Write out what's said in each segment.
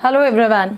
Hello everyone.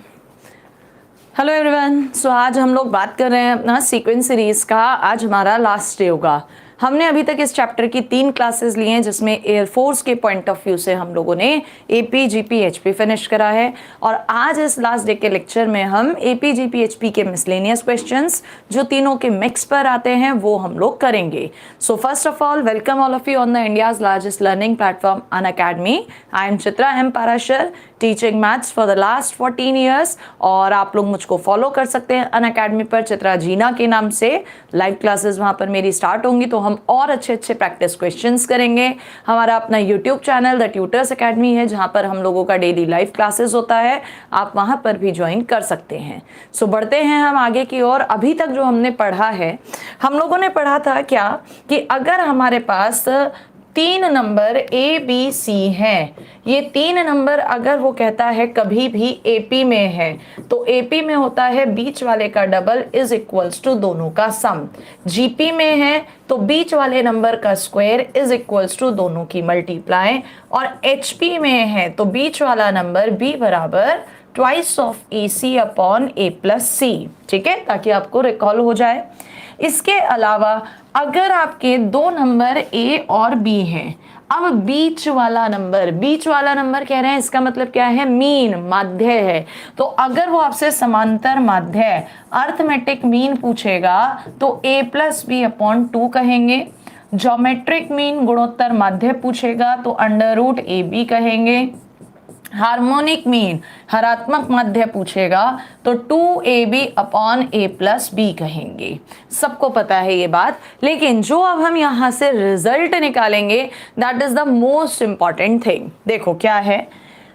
सो आज हम लोग बात कर रहे हैं अपना सीक्वेंस सीरीज का। आज हमारा लास्ट डे होगा। हमने अभी तक इस चैप्टर की 3 क्लासेस ली हैं, जिसमें एयरफोर्स के पॉइंट ऑफ व्यू से हम लोगों ने एपी जीपी एचपी फिनिश करा है। और आज इस लास्ट डे के लेक्चर में हम एपी जीपी एचपी के मिसलेनियस क्वेश्चंस जो तीनों के मिक्स पर आते हैं वो हम लोग करेंगे। So first of all, welcome all of you on the India's largest learning platform Unacademy. I am Chitra M Parashar, teaching maths for the last 14 years. और आप लोग मुझको फॉलो कर सकते हैं अनअकैडमी पर, चित्रा जीना के नाम से। लाइव क्लासेस वहाँ पर मेरी स्टार्ट होंगी, तो हम और अच्छे अच्छे प्रैक्टिस क्वेश्चंस करेंगे। हमारा अपना YouTube channel the tutors academy है, जहाँ पर हम लोगों का डेली लाइव क्लासेस होता है। आप वहाँ पर भी ज्वाइन कर सकते हैं। सो बढ़ते हैं हम आगे की ओर। अभी तक जो हमने पढ़ा है, हम लोगों ने पढ़ा था क्या कि अगर हमारे पास 3 नंबर ए बी सी हैं, ये 3 नंबर अगर वो कहता है कभी भी एपी में है, तो एपी में होता है बीच वाले का डबल इज इक्वल्स टू दोनों का सम। जीपी में है तो बीच वाले नंबर का स्क्वायर इज इक्वल्स टू दोनों की मल्टीप्लाई। और एचपी में है तो बीच वाला नंबर बी बराबर twice of A C upon A plus C. ठीक है, ताकि आपको रिकॉल हो जाए। इसके अलावा अगर आपके 2 नंबर ए और बी हैं, अब बीच वाला नंबर कह रहे हैं, इसका मतलब क्या है? मीन, माध्य है। तो अगर वो आपसे समांतर माध्य अर्थमेटिक मीन पूछेगा तो a प्लस बी अपॉन 2 कहेंगे। ज्योमेट्रिक मीन गुणोत्तर माध्य पूछेगा तो अंडर रूट ए बी कहेंगे। हार्मोनिक मीन हरात्मक माध्य पूछेगा तो 2ab upon a plus B कहेंगे। सबको पता है ये बात, लेकिन जो अब हम यहां से रिजल्ट निकालेंगे that is the most important thing. देखो क्या है,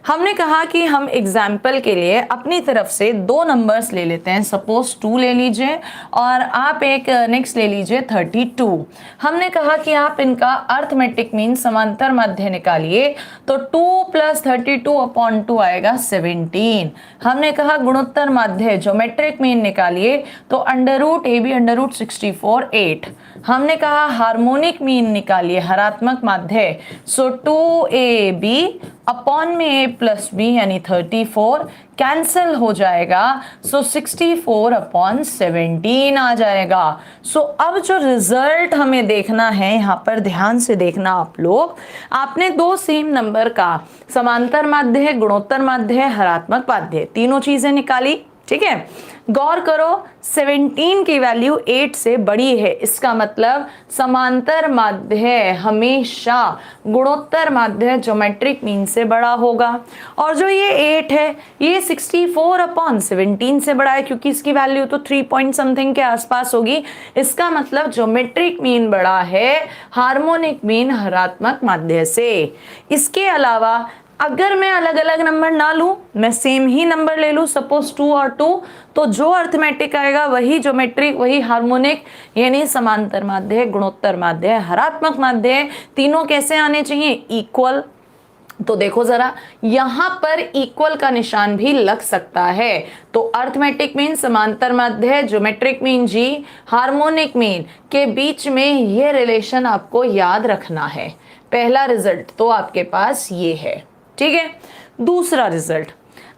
हमने कहा कि हम एग्जाम्पल के लिए अपनी तरफ से 2 नंबर्स ले लेते हैं। सपोज 2 ले लीजिए और आप एक नेक्स्ट ले लीजिए 32। हमने कहा कि आप इनका अर्थमेटिक मीन समांतर माध्य निकालिए तो 2 प्लस 32 अपॉन 2 आएगा 17। हमने कहा गुणोत्तर माध्य ज्योमेट्रिक मीन निकालिए तो under root A B under root 64 8। हमने कहा हार्मोनिक मीन निकालिए हरात्मक माध्य, सो 2ab अपॉन में a प्लस बी यानी 34 कैंसिल हो जाएगा, सो 64 अपॉन 17 आ जाएगा। सो अब जो रिजल्ट हमें देखना है, यहाँ पर ध्यान से देखना आप लोग। आपने 2 सेम नंबर का समांतर माध्य, गुणोत्तर माध्य, हरात्मक माध्य तीनों चीजें निकाली। ठीक है, गौर करो 17 की वैल्यू 8 से बड़ी है, इसका मतलब समांतर माध्य हमेशा गुणोत्तर माध्य ज्योमेट्रिक मीन से बड़ा होगा। और जो ये 8 है ये 64 अपॉन 17 से बड़ा है, क्योंकि इसकी वैल्यू तो 3 पॉइंट समथिंग के आसपास होगी। इसका मतलब ज्योमेट्रिक मीन बड़ा है हार्मोनिक मीन हरात्मक माध्य से। इसके अलावा अगर मैं अलग अलग नंबर ना लूं, मैं सेम ही नंबर ले लूं, सपोज 2 और 2, तो जो अर्थमेटिक आएगा वही ज्योमेट्रिक वही हार्मोनिक, यानी समांतर माध्य गुणोत्तर माध्य हरात्मक माध्य तीनों कैसे आने चाहिए? इक्वल। तो देखो जरा, यहां पर इक्वल का निशान भी लग सकता है। तो अर्थमेटिक मीन समांतर माध्य, ज्योमेट्रिक मीन जी, हार्मोनिक मीन के बीच में ये रिलेशन आपको याद रखना है। पहला रिजल्ट तो आपके पास ये है। ठीक है, दूसरा रिजल्ट,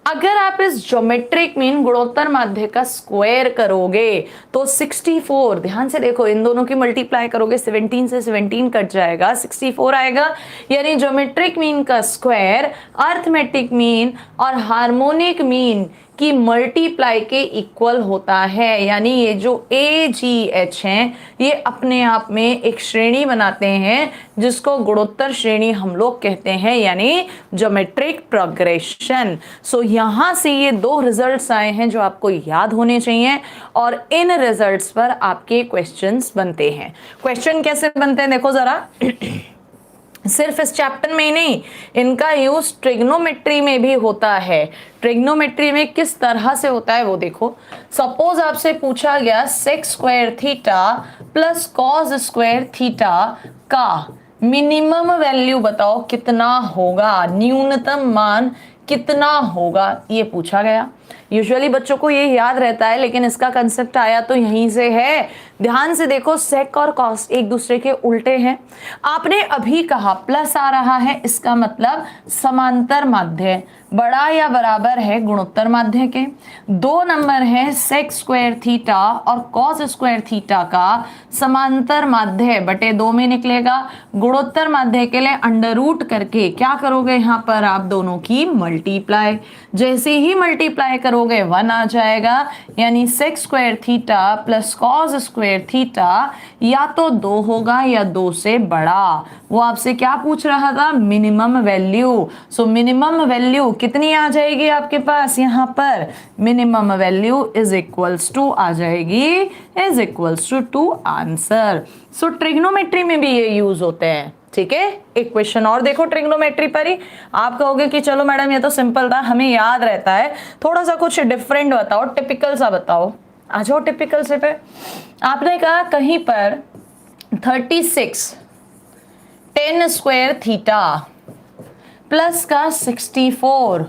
अगर आप इस ज्योमेट्रिक मीन गुणोत्तर माध्य का स्क्वायर करोगे तो 64, ध्यान से देखो, इन दोनों की मल्टीप्लाई करोगे 17 से 17 कट जाएगा, 64 आएगा। यानी ज्योमेट्रिक मीन का स्क्वायर अर्थमेटिक मीन और हार्मोनिक मीन की मल्टीप्लाई के इक्वल होता है। यानी ये जो ए जी एच हैं ये अपने आप में एक श्रेणी बनाते हैं, जिसको गुणोत्तर श्रेणी हम लोग कहते हैं, यानी ज्योमेट्रिक प्रोग्रेशन। सो यहाँ से ये 2 रिजल्ट्स आए हैं जो आपको याद होने चाहिए, और इन रिजल्ट्स पर आपके क्वेश्चंस बनते हैं। क्वेश्चन कैसे बनते हैं देखो जरा। सिर्फ इस चैप्टर में ही नहीं, इनका यूज ट्रिग्नोमेट्री में भी होता है। ट्रिग्नोमेट्री में किस तरह से होता है वो देखो। सपोज आपसे पूछा गया sec square theta plus cos square theta का मिनिमम वैल्यू बताओ कितना होगा, न्यूनतम मान कितना होगा, ये पूछा गया। यूजुअली बच्चों को ये याद रहता है, लेकिन इसका कंसेप्ट आया तो यहीं से है। ध्यान से देखो, सेक और कॉस एक दूसरे के उल्टे हैं। आपने अभी कहा प्लस आ रहा है, इसका मतलब समांतर माध्य, बड़ा या बराबर है गुणोत्तर माध्य के। दो नंबर है सेक स्क्वायर थीटा और कॉस स्क्वायर थीटा का समांतर माध्य बटे 2 में निकलेगा। गुणोत्तर माध्य के लिए अंडर रूट करके क्या करोगे, यहाँ पर आप दोनों की मल्टीप्लाई, जैसे ही मल्टीप्लाई करोगे 1 आ जाएगा, यानी sec square theta plus cos square theta या तो 2 होगा या 2 से बड़ा। वो आपसे क्या पूछ रहा था, minimum value. So minimum value कितनी आ जाएगी आपके पास, यहाँ पर minimum value is equals to आ जाएगी, is equals to answer. So trigonometry में भी ये यूज होते हैं, ठीक है। एक क्वेश्चन और देखो ट्रिग्नोमेट्री पर ही। आप कहोगे कि चलो मैडम ये तो सिंपल था, हमें याद रहता है, थोड़ा सा कुछ डिफरेंट बताओ, टिपिकल सा बताओ। आ जाओ टिपिकल से पे। आपने कहा कहीं पर 36 10 स्क्वायर थीटा प्लस का 64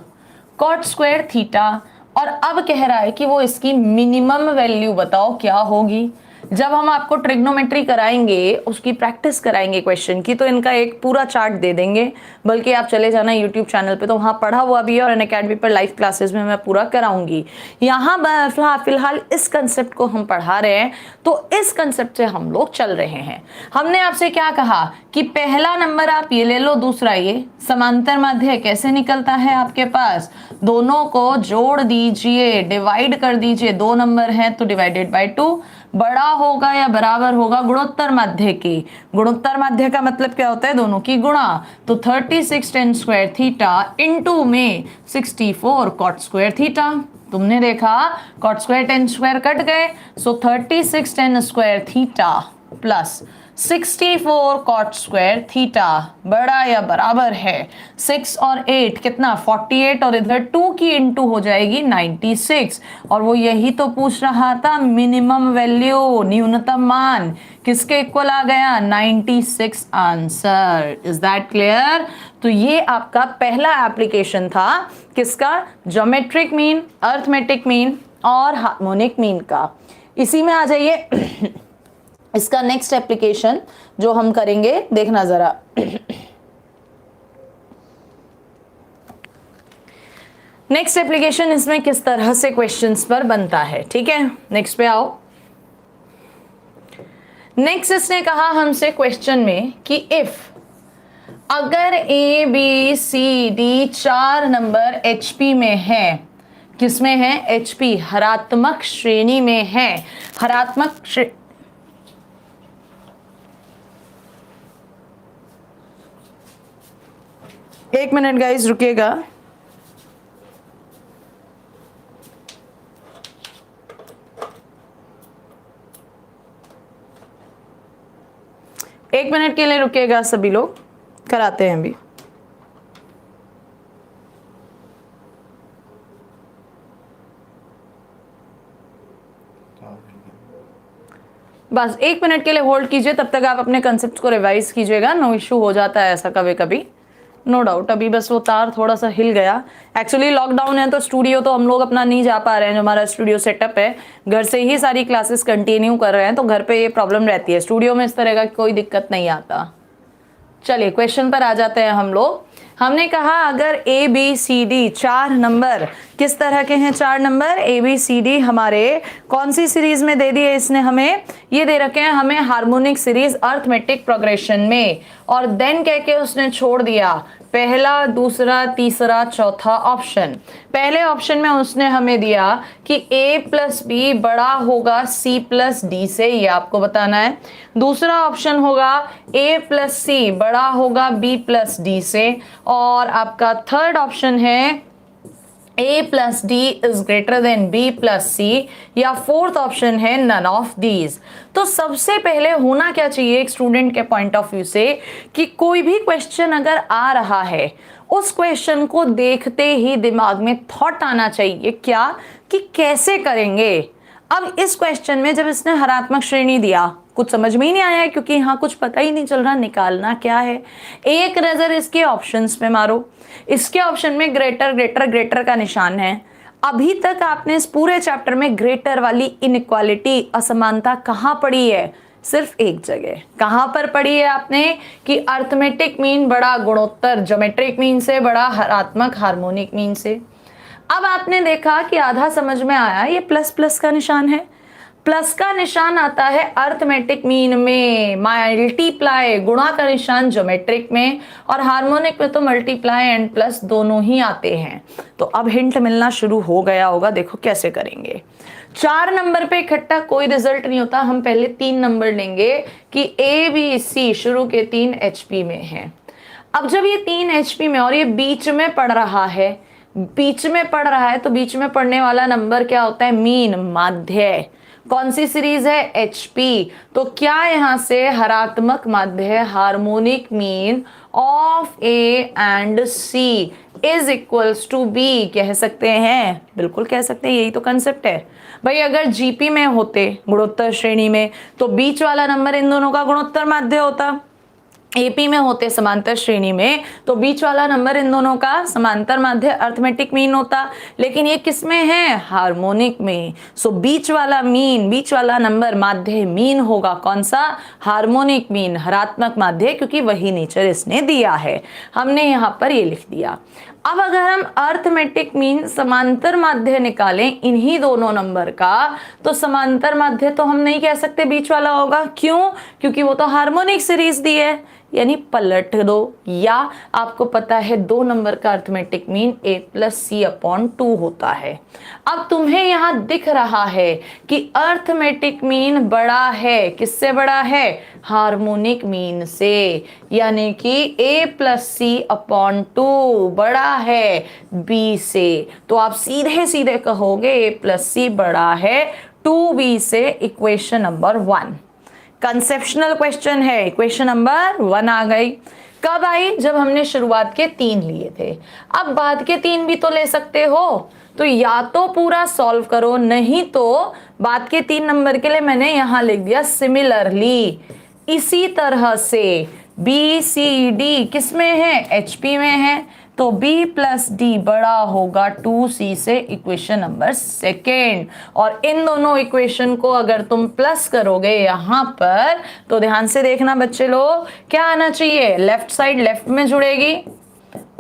कॉट स्क्वायर थीटा, और अब कह रहा है कि वो इसकी मिनिमम वैल्यू बताओ क्या होगी। जब हम आपको ट्रिग्नोमेट्री कराएंगे, उसकी प्रैक्टिस कराएंगे क्वेश्चन की, तो इनका एक पूरा चार्ट दे देंगे। बल्कि आप चले जाना यूट्यूब चैनल पे, तो वहाँ पढ़ा हुआ भी है, और अनअकैडमी पर लाइव क्लासेस में मैं पूरा कराऊंगी। यहाँ फिलहाल इस कंसेप्ट को हम पढ़ा रहे हैं, तो इस कंसेप्ट से हम लोग चल रहे हैं। हमने आपसे क्या कहा कि पहला नंबर आप ये ले लो, दूसरा ये समांतर माध्य कैसे निकलता है आपके पास, दोनों को जोड़ दीजिए, डिवाइड कर दीजिए। 2 नंबर है तो डिवाइडेड बाय 2, बड़ा होगा या बराबर होगा गुणोत्तर माध्य की। गुणोत्तर माध्य का मतलब क्या होता है, दोनों की गुणा। तो 36 10 स्क्वायर थीटा इनटू में 64 कॉट स्क्वायर थीटा। तुमने देखा कॉट स्क्वायर 10 स्क्वायर कट गए, so 36 10 square theta plus 64 cot square theta बड़ा या बराबर है 6 और 8 कितना 48, और इधर 2 की इंटू हो जाएगी 96। और वो यही तो पूछ रहा था, मिनिमम वैल्यू, न्यूनतम मान किसके इक्वल आ गया, 96 आंसर। Is that clear. तो ये आपका पहला एप्लीकेशन था किसका, ज्योमेट्रिक मीन, अर्थमेटिक मीन और हार्मोनिक मीन का। इसी में आ जाइए इसका नेक्स्ट एप्लीकेशन जो हम करेंगे, देखना जरा। नेक्स्ट एप्लीकेशन इसमें किस तरह से क्वेश्चंस पर बनता है, ठीक है। नेक्स्ट पे आओ। नेक्स्ट इसने कहा हमसे क्वेश्चन में कि इफ अगर A B C D 4 number HP में है, किसमें है, एचपी हरात्मक श्रेणी में है। हरात्मक एक मिनट गाइस रुकिएगा। एक मिनट के लिए रुकिएगा, सभी लोग कराते हैं अभी। बस 1 मिनट के लिए होल्ड कीजिए, तब तक आप अपने कंसेप्ट को रिवाइज कीजिएगा। नो इश्यू, हो जाता है ऐसा कभी कभी, नो डाउट। अभी बस वो तार थोड़ा सा हिल गया। एक्चुअली लॉकडाउन है तो स्टूडियो तो हम लोग अपना नहीं जा पा रहे हैं। जो हमारा स्टूडियो सेटअप है, घर से ही सारी क्लासेस कंटिन्यू कर रहे हैं, तो घर पे ये प्रॉब्लम रहती है। स्टूडियो में इस तरह का कोई दिक्कत नहीं आता। चलिए क्वेश्चन पर आ जाते हैं हम लोग। हमने कहा अगर A B C D 4 number, किस तरह के हैं 4 number, A B C D हमारे कौन सी सीरीज में दे दी है इसने हमें, ये दे रखे हैं हमें हार्मोनिक सीरीज अर्थमेटिक प्रोग्रेशन में। और देन कह के उसने छोड़ दिया पहला, दूसरा, तीसरा, चौथा ऑप्शन। पहले ऑप्शन में उसने हमें दिया कि a प्लस बी बड़ा होगा c प्लस डी से, ये आपको बताना है। दूसरा ऑप्शन होगा a प्लस सी बड़ा होगा b प्लस डी से। और आपका थर्ड ऑप्शन है a plus D is greater than b plus C, या फोर्थ ऑप्शन है नन ऑफ दीज। तो सबसे पहले होना क्या चाहिए एक स्टूडेंट के पॉइंट ऑफ व्यू से, कि कोई भी क्वेश्चन अगर आ रहा है, उस क्वेश्चन को देखते ही दिमाग में थॉट आना चाहिए क्या, कि कैसे करेंगे। अब इस क्वेश्चन में जब इसने हरात्मक श्रेणी दिया, कुछ समझ में ही नहीं आया, क्योंकि यहाँ कुछ पता ही नहीं चल रहा निकालना क्या है। एक नजर इसके ऑप्शंस पे मारो, इसके ऑप्शन में ग्रेटर ग्रेटर ग्रेटर का निशान है। अभी तक आपने इस पूरे चैप्टर में ग्रेटर वाली इनइक्वालिटी, असमानता कहाँ पढ़ी है? सिर्फ एक जगह। कहाँ पर पढ़ी है आपने? कि अर्थमेटिक मीन बड़ा गुणोत्तर ज्योमेट्रिक मीन से बड़ा, हरात्मक हार्मोनिक मीन से। अब आपने देखा कि आधा समझ में आया, ये प्लस प्लस का निशान है। प्लस का निशान आता है अर्थमेटिक मीन में, मल्टीप्लाई गुणा का निशान ज्योमेट्रिक में, और हार्मोनिक में तो मल्टीप्लाई एंड प्लस दोनों ही आते हैं। तो अब हिंट मिलना शुरू हो गया होगा, देखो कैसे करेंगे। 4 नंबर पे इकट्ठा कोई रिजल्ट नहीं होता, हम पहले 3 नंबर लेंगे कि ए बी सी शुरू के 3 HP में हैं। अब जब ये 3 HP में और ये बीच में पड़ रहा है, बीच में पड़ रहा है तो बीच में पड़ने वाला नंबर क्या होता है? मीन, माध्य। कौन सी सीरीज है? HP। तो क्या यहां से हरात्मक माध्य harmonic mean of A and C is equals to B कह सकते हैं? बिल्कुल कह सकते हैं, यही तो कंसेप्ट है भाई। अगर GP में होते गुणोत्तर श्रेणी में तो बीच वाला नंबर इन दोनों का गुणोत्तर माध्य होता। AP में होते समांतर श्रेणी में तो बीच वाला नंबर इन दोनों का समांतर माध्य अर्थमेटिक मीन होता। लेकिन ये किस में है? हार्मोनिक में। सो बीच वाला मीन, बीच वाला नंबर माध्य मीन होगा। कौन सा? हार्मोनिक मीन, हरात्मक माध्य, क्योंकि वही नेचर इसने दिया है। हमने यहाँ पर ये लिख दिया। अब अगर हम अर्थमेटिक मीन समांतर माध्य निकालें इन्हीं दोनों नंबर का, तो समांतर माध्य तो हम नहीं कह सकते बीच वाला होगा। क्यों? क्योंकि वो तो हार्मोनिक सीरीज दी है, यानी पलट दो। या आपको पता है 2 नंबर का अर्थमेटिक मीन A+C/2 होता है। अब तुम्हें यहां दिख रहा है कि अर्थमेटिक मीन बड़ा है, किससे बड़ा है? हार्मोनिक मीन से, यानी कि A+C/2 बड़ा है B से। तो आप सीधे सीधे कहोगे A+C बड़ा है 2B से। इक्वेशन नंबर 1 कंसेप्शनल क्वेश्चन है, इक्वेशन नंबर 1 आ गई। कब आई? जब हमने शुरुआत के 3 लिए थे। अब बाद के 3 भी तो ले सकते हो, तो या तो पूरा सॉल्व करो, नहीं तो बाद के 3 नंबर के लिए मैंने यहां लिख दिया सिमिलरली। इसी तरह से BCD किस में है? HP में है, तो B+D बड़ा होगा 2C से। Equation number 2। और इन दोनों इक्वेशन को अगर तुम प्लस करोगे यहां पर, तो ध्यान से देखना बच्चे लोग, क्या आना चाहिए? लेफ्ट साइड लेफ्ट में जुड़ेगी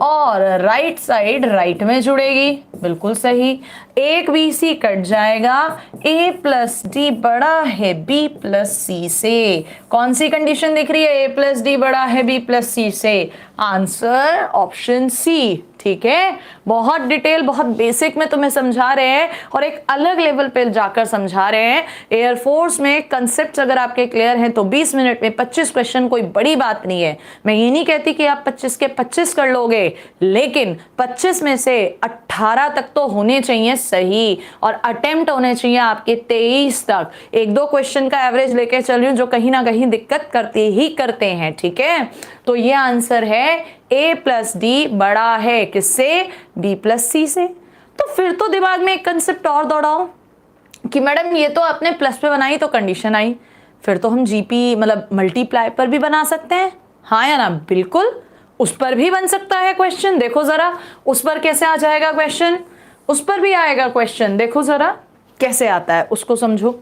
और राइट साइड राइट में जुड़ेगी। बिल्कुल सही। एक BC कट जाएगा, A+D बड़ा है B+C से। कौन सी कंडीशन दिख रही है? A+D बड़ा है B+C से। Answer option C। ठीक है, बहुत डिटेल, बहुत बेसिक में तुम्हें समझा रहे हैं और एक अलग लेवल पे जाकर समझा रहे हैं। एयरफोर्स में कंसेप्ट अगर आपके क्लियर हैं तो 20 मिनट में 25 क्वेश्चन कोई बड़ी बात नहीं है। मैं ये नहीं कहती कि आप 25 के 25 कर लोगे, लेकिन 25 में से 18 तक तो होने चाहिए सही, और अटेम्प्ट होने चाहिए आपके 23 तक। 1-2 क्वेश्चन का एवरेज लेके चल रही हूँ जो कहीं ना कहीं दिक्कत करते ही करते हैं। ठीक है, तो ये आंसर है A+D बड़ा है किससे? B+C से। तो फिर तो दिमाग में एक कंसेप्ट और दौड़ाओ कि मैडम ये तो आपने प्लस पे बनाई तो कंडीशन आई, फिर तो हम GP मतलब मल्टीप्लाई पर भी बना सकते हैं। हाँ या ना? बिल्कुल, उस पर भी बन सकता है क्वेश्चन। देखो जरा उस पर कैसे आ जाएगा क्वेश्चन, उस पर भी आएगा क्वेश्चन। देखो जरा कैसे आता है, उसको समझो।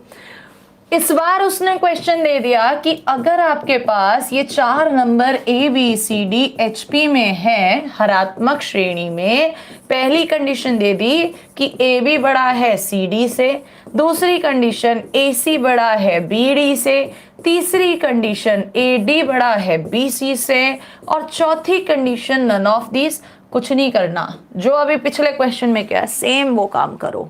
इस बार उसने क्वेश्चन दे दिया कि अगर आपके पास ये 4 नंबर ABCD HP में है हरात्मक श्रेणी में, पहली कंडीशन दे दी कि AB बड़ा है CD से, दूसरी कंडीशन AC बड़ा है BD से, तीसरी कंडीशन AD बड़ा है BC से, और चौथी कंडीशन नन ऑफ दिस। कुछ नहीं करना, जो अभी पिछले क्वेश्चन में क्या सेम वो काम करो।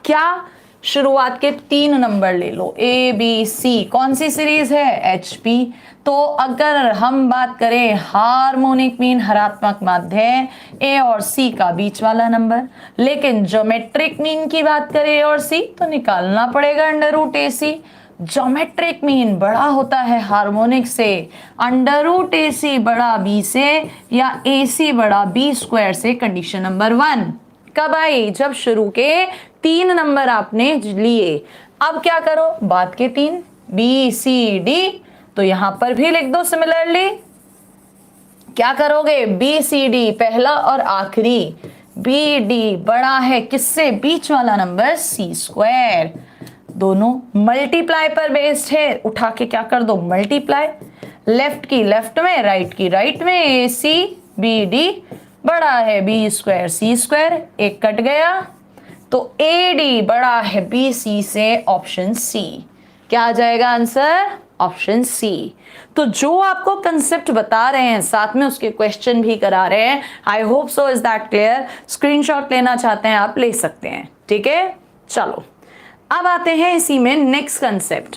क्या? शुरुआत के 3 नंबर ले लो ABC। कौन सी सीरीज है? HP। तो अगर हम बात करें हार्मोनिक मीन हरात्मक माध्य A और C का बीच वाला नंबर, लेकिन ज्योमेट्रिक मीन की बात करें A और C तो निकालना पड़ेगा √AC। ज्योमेट्रिक मीन बड़ा होता है हार्मोनिक से, √AC बड़ा B से या AC बड़ा B² से। कंडीशन नंबर 1 कब आई? जब शुरू के 3 नंबर आपने लिए। अब क्या करो? बाद के 3 BCD, तो यहां पर भी लिख दो सिमिलरली। क्या करोगे? BCD पहला और आखिरी, बी डी बड़ा है किससे, बीच वाला नंबर सी स्क्वायर। दोनों मल्टीप्लाई पर बेस्ड है, उठा के क्या कर दो मल्टीप्लाई, लेफ्ट की लेफ्ट में राइट की राइट में, ए सी बी डी बड़ा है बी स्क्वायर सी स्क्वायर, एक कट गया तो ए डी बड़ा है बी सी से, ऑप्शन सी। क्या आ जाएगा आंसर, ऑप्शन सी। तो जो आपको कंसेप्ट बता रहे हैं साथ में उसके क्वेश्चन भी करा रहे हैं। I hope so, is that clear. Screenshot लेना चाहते हैं आप ले सकते हैं, ठीक है। चलो अब आते हैं इसी में नेक्स्ट कंसेप्ट।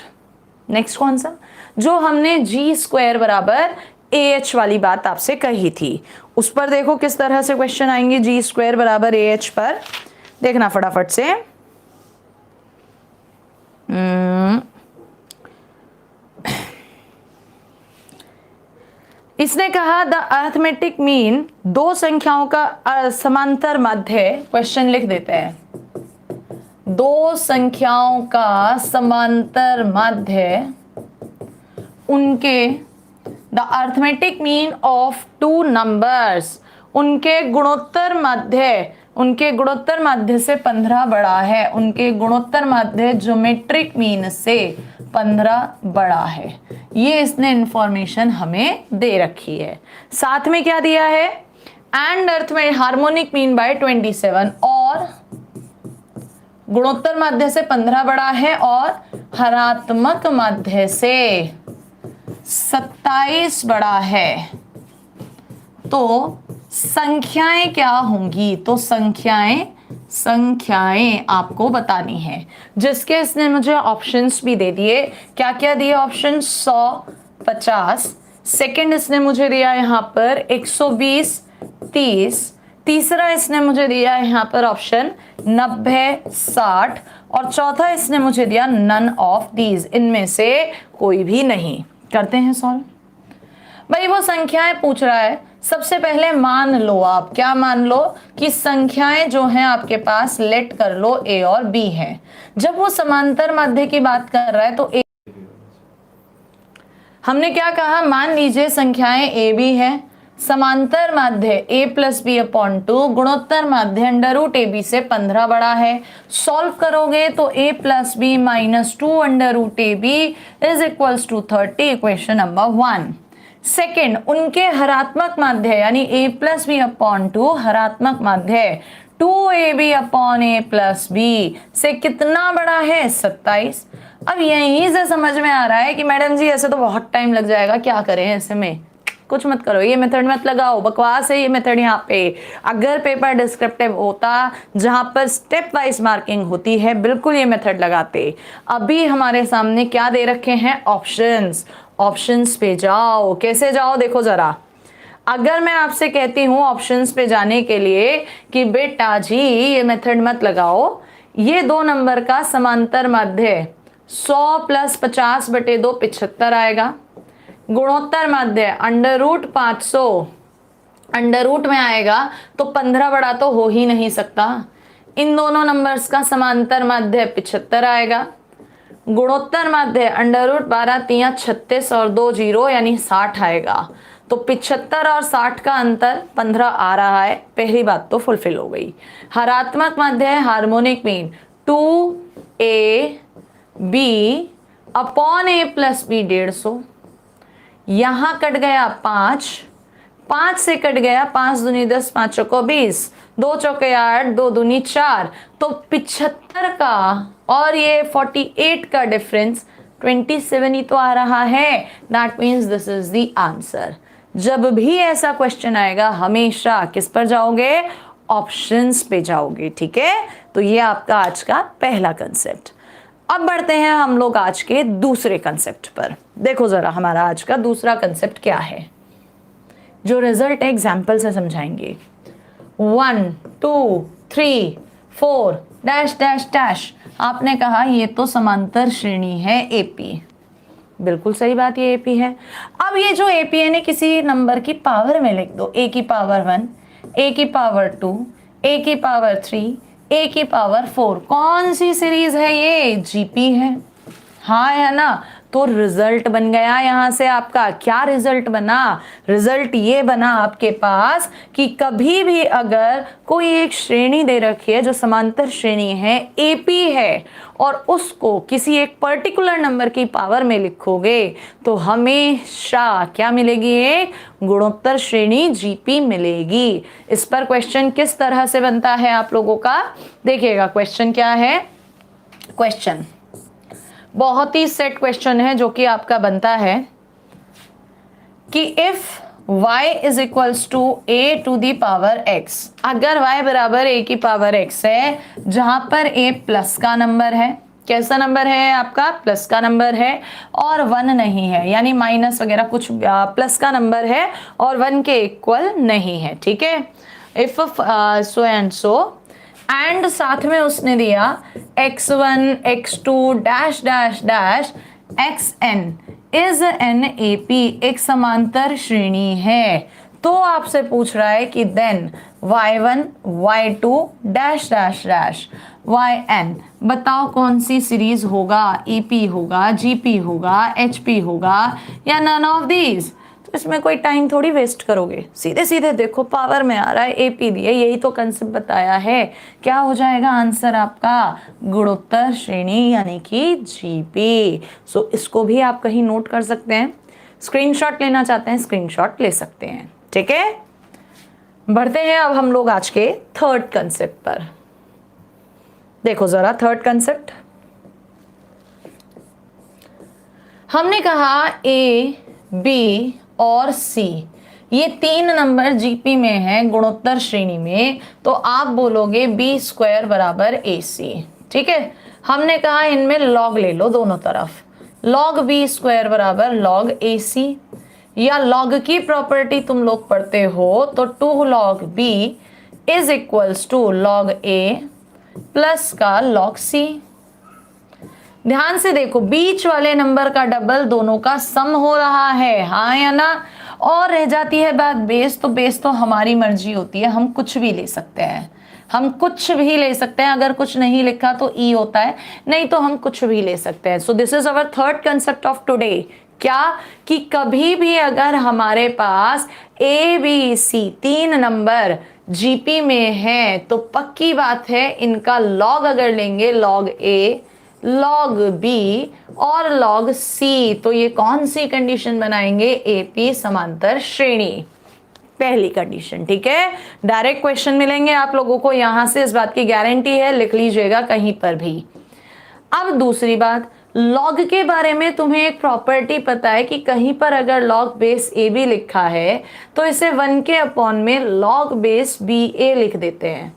नेक्स्ट कौन सा, जो हमने जी स्क्वायर बराबर ए एच वाली बात आपसे कही थी, उस पर देखो किस तरह से क्वेश्चन आएंगे। जी स्क्वायर बराबर ए एच पर देखना फटाफट से। इसने कहा द अरिथमेटिक मीन, दो संख्याओं का समांतर मध्य, क्वेश्चन लिख देते हैं, दो संख्याओं का समांतर मध्य, उनके the arithmetic mean of two numbers, उनके गुणोत्तर मध्य, उनके गुणोत्तर मध्य से 15 बड़ा है, उनके गुणोत्तर मध्य ज्योमेट्रिक मीन से 15 बड़ा है। ये इसने इंफॉर्मेशन हमें दे रखी है। साथ में क्या दिया है, and arithmetic harmonic mean by 27, और गुणोत्तर मध्य से 15 बड़ा है और हरात्मक मध्य से 27 बड़ा है। तो संख्याएं क्या होंगी, तो संख्याएं आपको बतानी है, जिसके इसने मुझे ऑप्शंस भी दे दिए। क्या क्या दिए ऑप्शन, 100, 50, सेकंड इसने मुझे दिया यहाँ पर 120, 30, तीसरा इसने मुझे दिया यहाँ पर ऑप्शन 90, 60, और चौथा इसने मुझे दिया नन ऑफ दीज, इनमें से कोई भी नहीं। करते हैं सॉल्व। भाई वो संख्याएं पूछ रहा है, सबसे पहले मान लो आप, क्या मान लो कि संख्याएं जो हैं आपके पास लेट कर लो ए और बी है। जब वो समांतर मध्य की बात कर रहा है तो ए, हमने क्या कहा, मान लीजिए संख्याएं ए बी है, समांतर माध्य a प्लस बी अपॉन 2, गुणोत्तर माध्य अंडर रूट ए बी से 15 बड़ा है। सॉल्व करोगे तो a plus B minus 2 under root A B is equals to 30, equation number 1। Second, उनके हरात्मक माध्य यानी a प्लस बी अपॉन 2 हरात्मक माध्य 2ab upon a plus B से कितना बड़ा है, 27। अब यहीं से समझ में आ रहा है कि मैडम जी ऐसे तो बहुत टाइम लग जाएगा, क्या करें ऐसे में, कुछ मत करो, ये मेथड मत लगाओ, बकवास है ये मेथड। यहाँ पे अगर पेपर डिस्क्रिप्टिव होता जहां पर स्टेप वाइज मार्किंग होती है, बिल्कुल ये मेथड लगाते। अभी हमारे सामने क्या दे रखे हैं, ऑप्शंस। ऑप्शंस पे जाओ, कैसे जाओ देखो जरा। अगर मैं आपसे कहती हूँ ऑप्शंस पे जाने के लिए कि बेटा जी ये मेथड मत लगाओ, ये दो नंबर का समांतर मध्य 100 प्लस 50 बटे 2 75 आएगा। गुणोत्तर मध्य अंडर रूट 500 अंडर रूट में आएगा तो 15 बड़ा तो हो ही नहीं सकता। इन दोनों नंबर्स का समांतर मध्य 75 आएगा। गुणोत्तर मध्य अंडर रूट 12 3 36 और 2 0 यानी 60 आएगा। तो 75 और 60 का अंतर 15 आ रहा है, पहली बात तो फुलफिल हो गई। हरात्मक मध्य है harmonic mean 2ab upon a plus B 150। यहां कट गया 5 से कट गया 5 दूनी 10 5 चौको 20 2 चौके 8 2 दूनी 4, तो 75 का और ये 48 का डिफरेंस 27 ही तो आ रहा है। That means this is the answer. जब भी ऐसा क्वेश्चन आएगा हमेशा किस पर जाओगे, ऑप्शंस पे जाओगे, ठीक है। तो ये आपका आज का पहला कंसेप्ट। अब बढ़ते हैं हम लोग आज के दूसरे कंसेप्ट पर। देखो जरा हमारा आज का दूसरा कंसेप्ट क्या है, जो रिजल्ट एग्जाम्पल से समझाएंगे। 1 2 3 4 डैश डैश डैश, आपने कहा ये तो समांतर श्रेणी है एपी। बिल्कुल सही बात, ये एपी है। अब ये जो एपी है ने किसी नंबर की पावर में लिख दो, ए की पावर 1, ए की पावर 2, ए की पावर 3, ए की पावर 4। कौन सी सीरीज है ये, जीपी है, हाँ है ना। तो रिजल्ट बन गया यहाँ से आपका, क्या रिजल्ट बना, रिजल्ट ये बना आपके पास कि कभी भी अगर कोई एक श्रेणी दे रखी है जो समांतर श्रेणी है, एपी है, और उसको किसी एक पर्टिकुलर नंबर की पावर में लिखोगे तो हमेशा क्या मिलेगी, एक गुणोत्तर श्रेणी जीपी मिलेगी। इस पर क्वेश्चन किस तरह से बनता है आप लोगों का, देखिएगा क्वेश्चन क्या है। क्वेश्चन बहुत ही सेट क्वेश्चन है जो कि आपका बनता है कि if y is equals to a to the power x, अगर y बराबर a की पावर x है, जहां पर a प्लस का नंबर है, कैसा नंबर है आपका, प्लस का नंबर है, और 1 नहीं है, यानी माइनस वगैरह कुछ, प्लस का नंबर है और 1 के इक्वल नहीं है, ठीक है। If so and so, and साथ में उसने दिया x1 x2 dash dash dash xn is an AP, एक समांतर श्रेणी है, तो आपसे पूछ रहा है कि then y1 y2 dash dash dash yn, बताओ कौन सी सीरीज होगा, ep होगा, gp होगा, hp होगा, या नन ऑफ दीज। तो इसमें कोई टाइम थोड़ी वेस्ट करोगे, सीधे सीधे देखो पावर में आ रहा है, एपी दिए, यही तो कंसेप्ट बताया है। क्या हो जाएगा आंसर आपका, गुणोत्तर श्रेणी यानी कि जीपी। सो इसको भी आप कहीं नोट कर सकते हैं, स्क्रीनशॉट लेना चाहते हैं स्क्रीनशॉट ले सकते हैं, ठीक है। बढ़ते हैं अब हम लोग आज के थर्ड कंसेप्ट पर। देखो जरा थर्ड कंसेप्ट, हमने कहा ए बी और सी ये 3 नंबर जीपी में है गुणोत्तर श्रेणी में, तो आप बोलोगे बी स्क्वायर बराबर ए सी, ठीक है। हमने कहा इनमें लॉग ले लो दोनों तरफ, लॉग बी स्क्वायर बराबर लॉग ए सी, या लॉग की प्रॉपर्टी तुम लोग पढ़ते हो तो 2 log b is equals to log A plus का लॉग सी। ध्यान से देखो, बीच वाले नंबर का डबल दोनों का सम हो रहा है, हाँ या ना। और रह जाती है बात बेस, तो बेस तो हमारी मर्जी होती है, हम कुछ भी ले सकते हैं, हम कुछ भी ले सकते हैं। अगर कुछ नहीं लिखा तो ई होता है, नहीं तो हम कुछ भी ले सकते हैं। So this is our third concept of today, क्या कि कभी भी अगर हमारे पास A B C 3 number GP में है तो पक्की बात है इनका लॉग अगर लेंगे, लॉग ए, लॉग बी और लॉग सी, तो ये कौन सी कंडीशन बनाएंगे, एपी समांतर श्रेणी, पहली कंडीशन, ठीक है। डायरेक्ट क्वेश्चन मिलेंगे आप लोगों को यहां से, इस बात की गारंटी है, लिख लीजिएगा कहीं पर भी। अब दूसरी बात, लॉग के बारे में तुम्हें एक प्रॉपर्टी पता है कि कहीं पर अगर लॉग बेस ए बी लिखा है तो इसे 1 के अपॉन में लॉग बेस बी ए लिख देते हैं,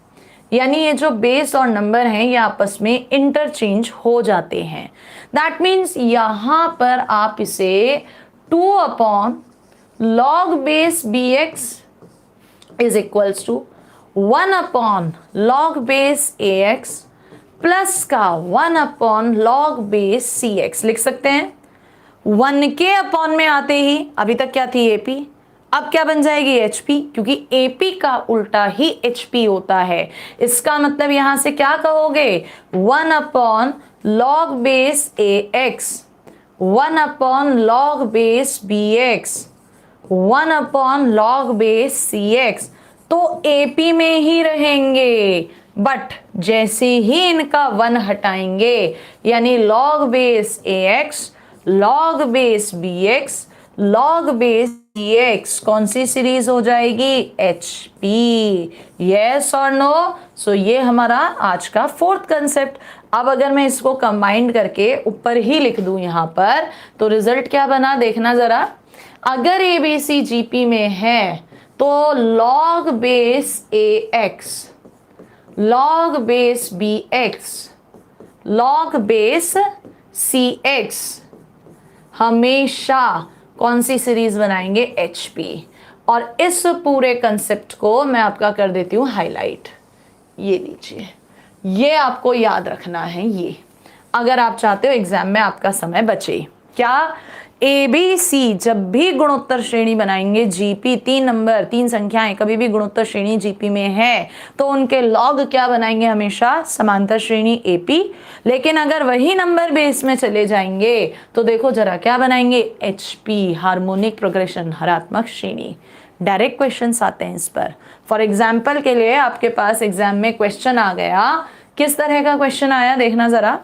यानी ये जो बेस और नंबर हैं ये आपस में इंटरचेंज हो जाते हैं। दैट मीन्स यहां पर आप इसे 2 upon log base B X is equals to 1 upon log base A X plus का 1 अपॉन लॉग बेस सी एक्स लिख सकते हैं। 1 के अपॉन में आते ही, अभी तक क्या थी एपी, अब क्या बन जाएगी एचपी, क्योंकि एपी का उल्टा ही एचपी होता है। इसका मतलब यहां से क्या कहोगे, 1 अपॉन लॉग बेस ए X, 1 upon log base B X, 1 upon log base सी एक्स, तो एपी में ही रहेंगे। बट जैसे ही इनका 1 हटाएंगे, यानी लॉग बेस ए x, log base B x, log base सी एक्स, कौन सी सीरीज हो जाएगी, एच पी। यस और नो। सो ये हमारा आज का फोर्थ कंसेप्ट। अब अगर मैं इसको कंबाइंड करके ऊपर ही लिख दूं यहां पर, तो रिजल्ट क्या बना देखना जरा। अगर ए बी सी जीपी में है तो लॉग बेस ए x, log base B x, log base सी एक्स हमेशा कौन सी सीरीज बनाएंगे, एच पी। और इस पूरे कंसेप्ट को मैं आपका कर देती हूं हाईलाइट, ये लीजिए, ये आपको याद रखना है, ये अगर आप चाहते हो एग्जाम में आपका समय बचे। क्या ABC जब भी गुणोत्तर श्रेणी बनाएंगे, GP 3 नंबर 3 संख्याएं कभी भी गुणोत्तर श्रेणी GP में है तो उनके लॉग क्या बनाएंगे, हमेशा समांतर श्रेणी AP। लेकिन अगर वही नंबर बेस में चले जाएंगे तो देखो जरा क्या बनाएंगे, HP हार्मोनिक प्रोग्रेशन, हरात्मक श्रेणी। डायरेक्ट क्वेश्चंस आते हैं इस पर। फॉर एग्जाम्पल के लिए आपके पास एग्जाम में क्वेश्चन आ गया, किस तरह का क्वेश्चन आया देखना जरा।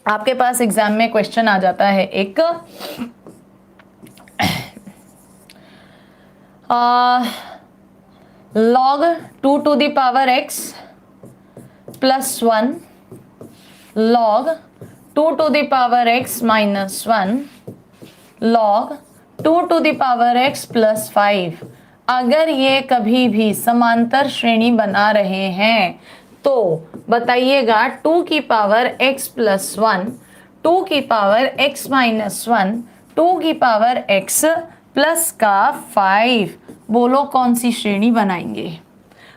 आपके पास एग्जाम में क्वेश्चन आ जाता है एक log 2 to the power x plus 1 log 2 to the power x minus 1 log 2 to the power x plus 5। अगर ये कभी भी समांतर श्रेणी बना रहे हैं तो बताइएगा 2 की पावर x प्लस 1, 2 की पावर x माइनस 1, 2 की पावर x प्लस का 5, बोलो कौन सी श्रेणी बनाएंगे।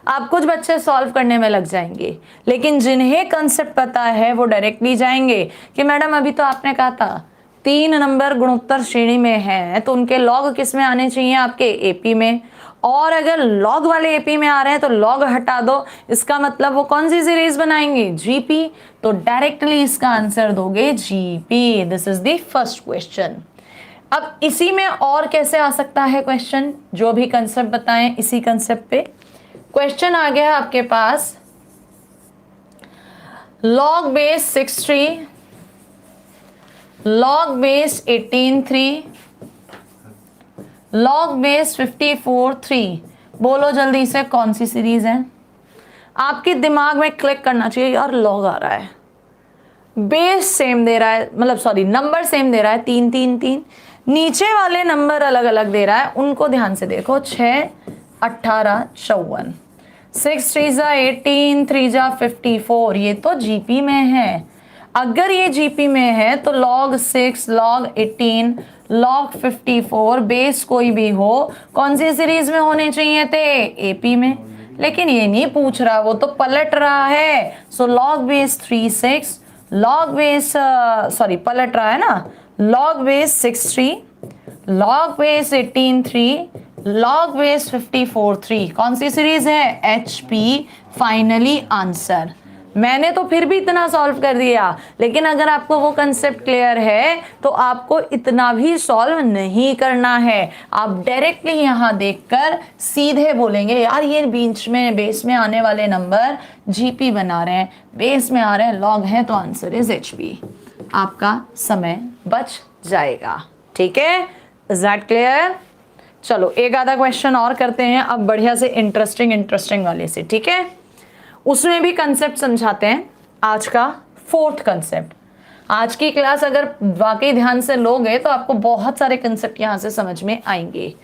आप कुछ बच्चे सॉल्व करने में लग जाएंगे, लेकिन जिन्हें कंसेप्ट पता है वो डायरेक्टली जाएंगे कि मैडम अभी तो आपने कहा था 3 नंबर गुणोत्तर श्रेणी में है तो उनके लॉग किस में आने चाहिए, आपके एपी में। और अगर लॉग वाले एपी में आ रहे हैं तो लॉग हटा दो, इसका मतलब वो कौन सी सीरीज बनाएंगे, जीपी। तो डायरेक्टली इसका आंसर दोगे GP. This is the first question. अब इसी में और कैसे आ सकता है क्वेश्चन, जो भी कंसेप्ट बताएं इसी कंसेप्ट पे क्वेश्चन आ गया आपके पास। Log base 6/3, log base 18/3, log base 54/3, बोलो जल्दी से कौन सी सीरीज है। आपके दिमाग में क्लिक करना चाहिए, यार लॉग आ रहा है, बेस सेम दे रहा है, मतलब सॉरी नंबर सेम दे रहा है 3 3 3, नीचे वाले नंबर अलग अलग दे रहा है, उनको ध्यान से देखो 6 18 54, 6 3 18, 3 54, ये तो जीपी में है। अगर ये जीपी में है तो log 6, log 18, log 54 बेस कोई भी हो कौन सी सीरीज में होने चाहिए थे, एपी में। लेकिन ये नहीं पूछ रहा, वो तो पलट रहा है। सो log base 3 6, log base sorry पलट रहा है ना, log base 6 3, log base 18 3, log base 54 3, कौन सी सीरीज है, एचपी। Finally answer. मैंने तो फिर भी इतना सॉल्व कर दिया, लेकिन अगर आपको वो कंसेप्ट क्लियर है तो आपको इतना भी सॉल्व नहीं करना है। आप डायरेक्टली यहाँ देखकर सीधे बोलेंगे यार ये बीच में बेस में आने वाले नंबर जीपी बना रहे हैं, बेस में आ रहे हैं लॉग है, तो आंसर इज एचपी। आपका समय बच जाएगा। ठीक है, इज दैट क्लियर। चलो एक आधा क्वेश्चन और करते हैं अब, बढ़िया से इंटरेस्टिंग वाले से। ठीक है, उसमें भी कंसेप्ट समझाते हैं। आज का 4th कंसेप्ट। आज की क्लास अगर वाकई ध्यान से लोगे तो आपको बहुत सारे कंसेप्ट यहां से समझ में आएंगे।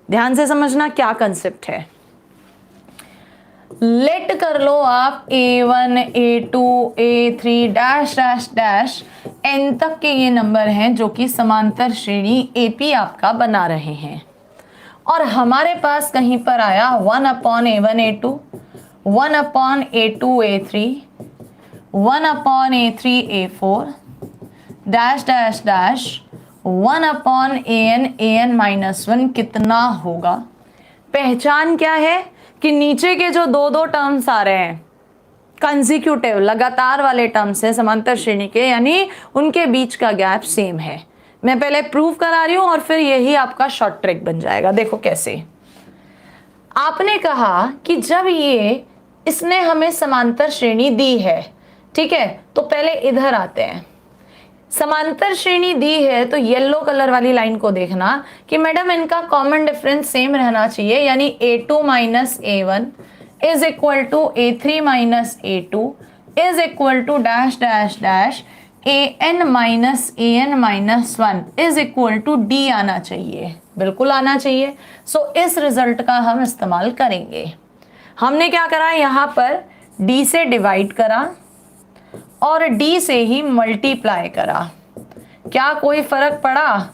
ध्यान से समझना क्या कंसेप्ट है। लेट कर लो आप A1 A2 A3 dash dash dash n तक के ये नंबर हैं जो कि समांतर श्रेणी AP आपका बना रहे हैं, और हमारे पास कहीं पर आया 1/A1 A2, 1/A2 A3, 1/A3 A4 dash dash dash 1/AN minus 1 कितना होगा। पहचान क्या है कि नीचे के जो दो टर्म्स आ रहे हैं कंसेक्यूटिव लगातार वाले टर्म्स है समांतर श्रेणी के, यानी उनके बीच का गैप सेम है। मैं पहले प्रूव करा रही हूं और फिर यही आपका शॉर्ट ट्रिक बन जाएगा। देखो कैसे। आपने कहा कि जब इसने हमें समांतर श्रेणी दी है, ठीक है, तो पहले इधर आते हैं। समांतर श्रेणी दी है तो येलो कलर वाली लाइन को देखना कि मैडम इनका कॉमन डिफरेंस सेम रहना चाहिए, यानी A2 माइनस A1 is equal to A3 minus A2 is equal to dash dash dash AN minus AN minus 1 is equal to D आना चाहिए, बिल्कुल आना चाहिए। सो इस रिजल्ट का हम इस्तेमाल करेंगे। हमने क्या करा, यहाँ पर D से डिवाइड करा और D से ही मल्टीप्लाई करा। क्या कोई फर्क पड़ा?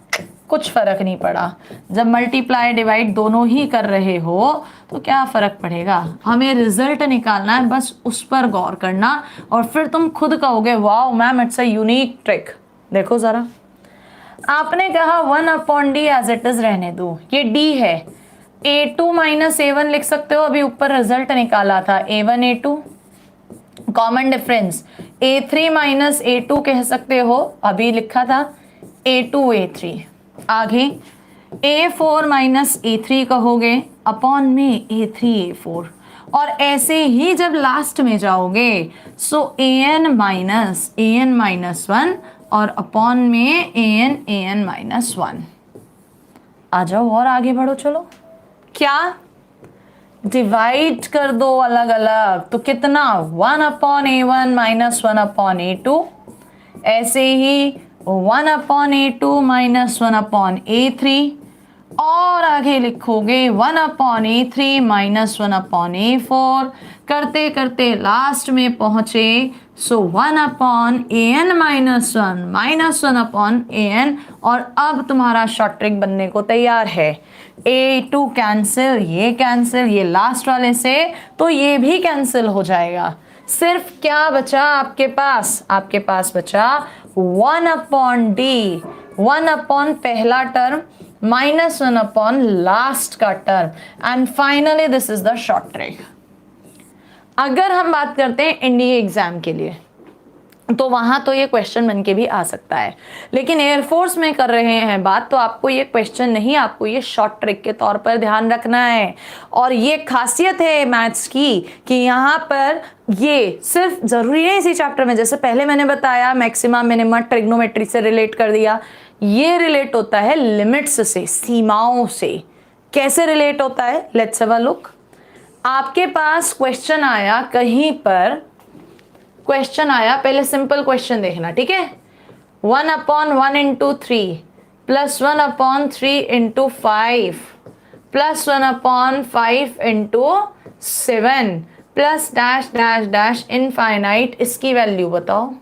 कुछ फर्क नहीं पड़ा। जब मल्टीप्लाई डिवाइड दोनों ही कर रहे हो तो क्या फर्क पड़ेगा। हमें रिजल्ट निकालना है, बस उस पर गौर करना और फिर तुम खुद कहोगे wow ma'am it's a unique trick. देखो जरा, आपने कहा 1/d एज इट इज रहने दो, ये d है, a2 माइनस a1 लिख सकते हो, अभी ऊपर रिजल्ट निकाला था a1 a2, common difference a3 minus a2 कह सकते हो, अभी लिखा था a2 a3, आगे a4 माइनस a3 कहोगे अपॉन में a3 a4, और ऐसे ही जब लास्ट में जाओगे सो an माइनस 1 और अपॉन में an माइनस 1। आ जाओ और आगे बढ़ो, चलो क्या डिवाइड कर दो अलग अलग, तो कितना 1/a1 माइनस 1/a2, ऐसे ही 1/a2 माइनस 1/a3, और आगे लिखोगे 1/a3 माइनस 1/a4, करते करते लास्ट में पहुंचे सो 1/an माइनस 1 माइनस 1/an, और अब तुम्हारा शॉर्ट ट्रिक बनने को तैयार है। a2 कैंसिल, ये लास्ट वाले से, तो ये भी कैंसिल हो जाएगा। सिर्फ क्या बचा आपके पास बचा 1/d, 1 पहला टर्म माइनस 1 लास्ट का term, and finally this is the short trick. अगर हम बात करते हैं एनडीए एग्जाम के लिए, तो वहां तो ये क्वेश्चन बन के भी आ सकता है, लेकिन एयरफोर्स में कर रहे हैं बात, तो आपको ये क्वेश्चन नहीं, आपको ये शॉर्ट ट्रिक के तौर पर ध्यान रखना है। और ये खासियत है मैथ्स की कि यहाँ पर ये सिर्फ जरूरी है इसी चैप्टर में, जैसे पहले मैंने बताया मैक्सिमा मिनिमा ट्रिग्नोमेट्री से रिलेट कर दिया, ये रिलेट होता है लिमिट्स से, सीमाओं से। कैसे रिलेट होता है, लेट्स हैव अ लुक। आपके पास क्वेश्चन आया, कहीं पर क्वेश्चन आया, पहले सिंपल क्वेश्चन देखना, ठीक है। 1/1 into 3 plus 1/3 into 5 plus 1/5 into 7 plus dash dash dash infinite, इसकी वैल्यू बताओ।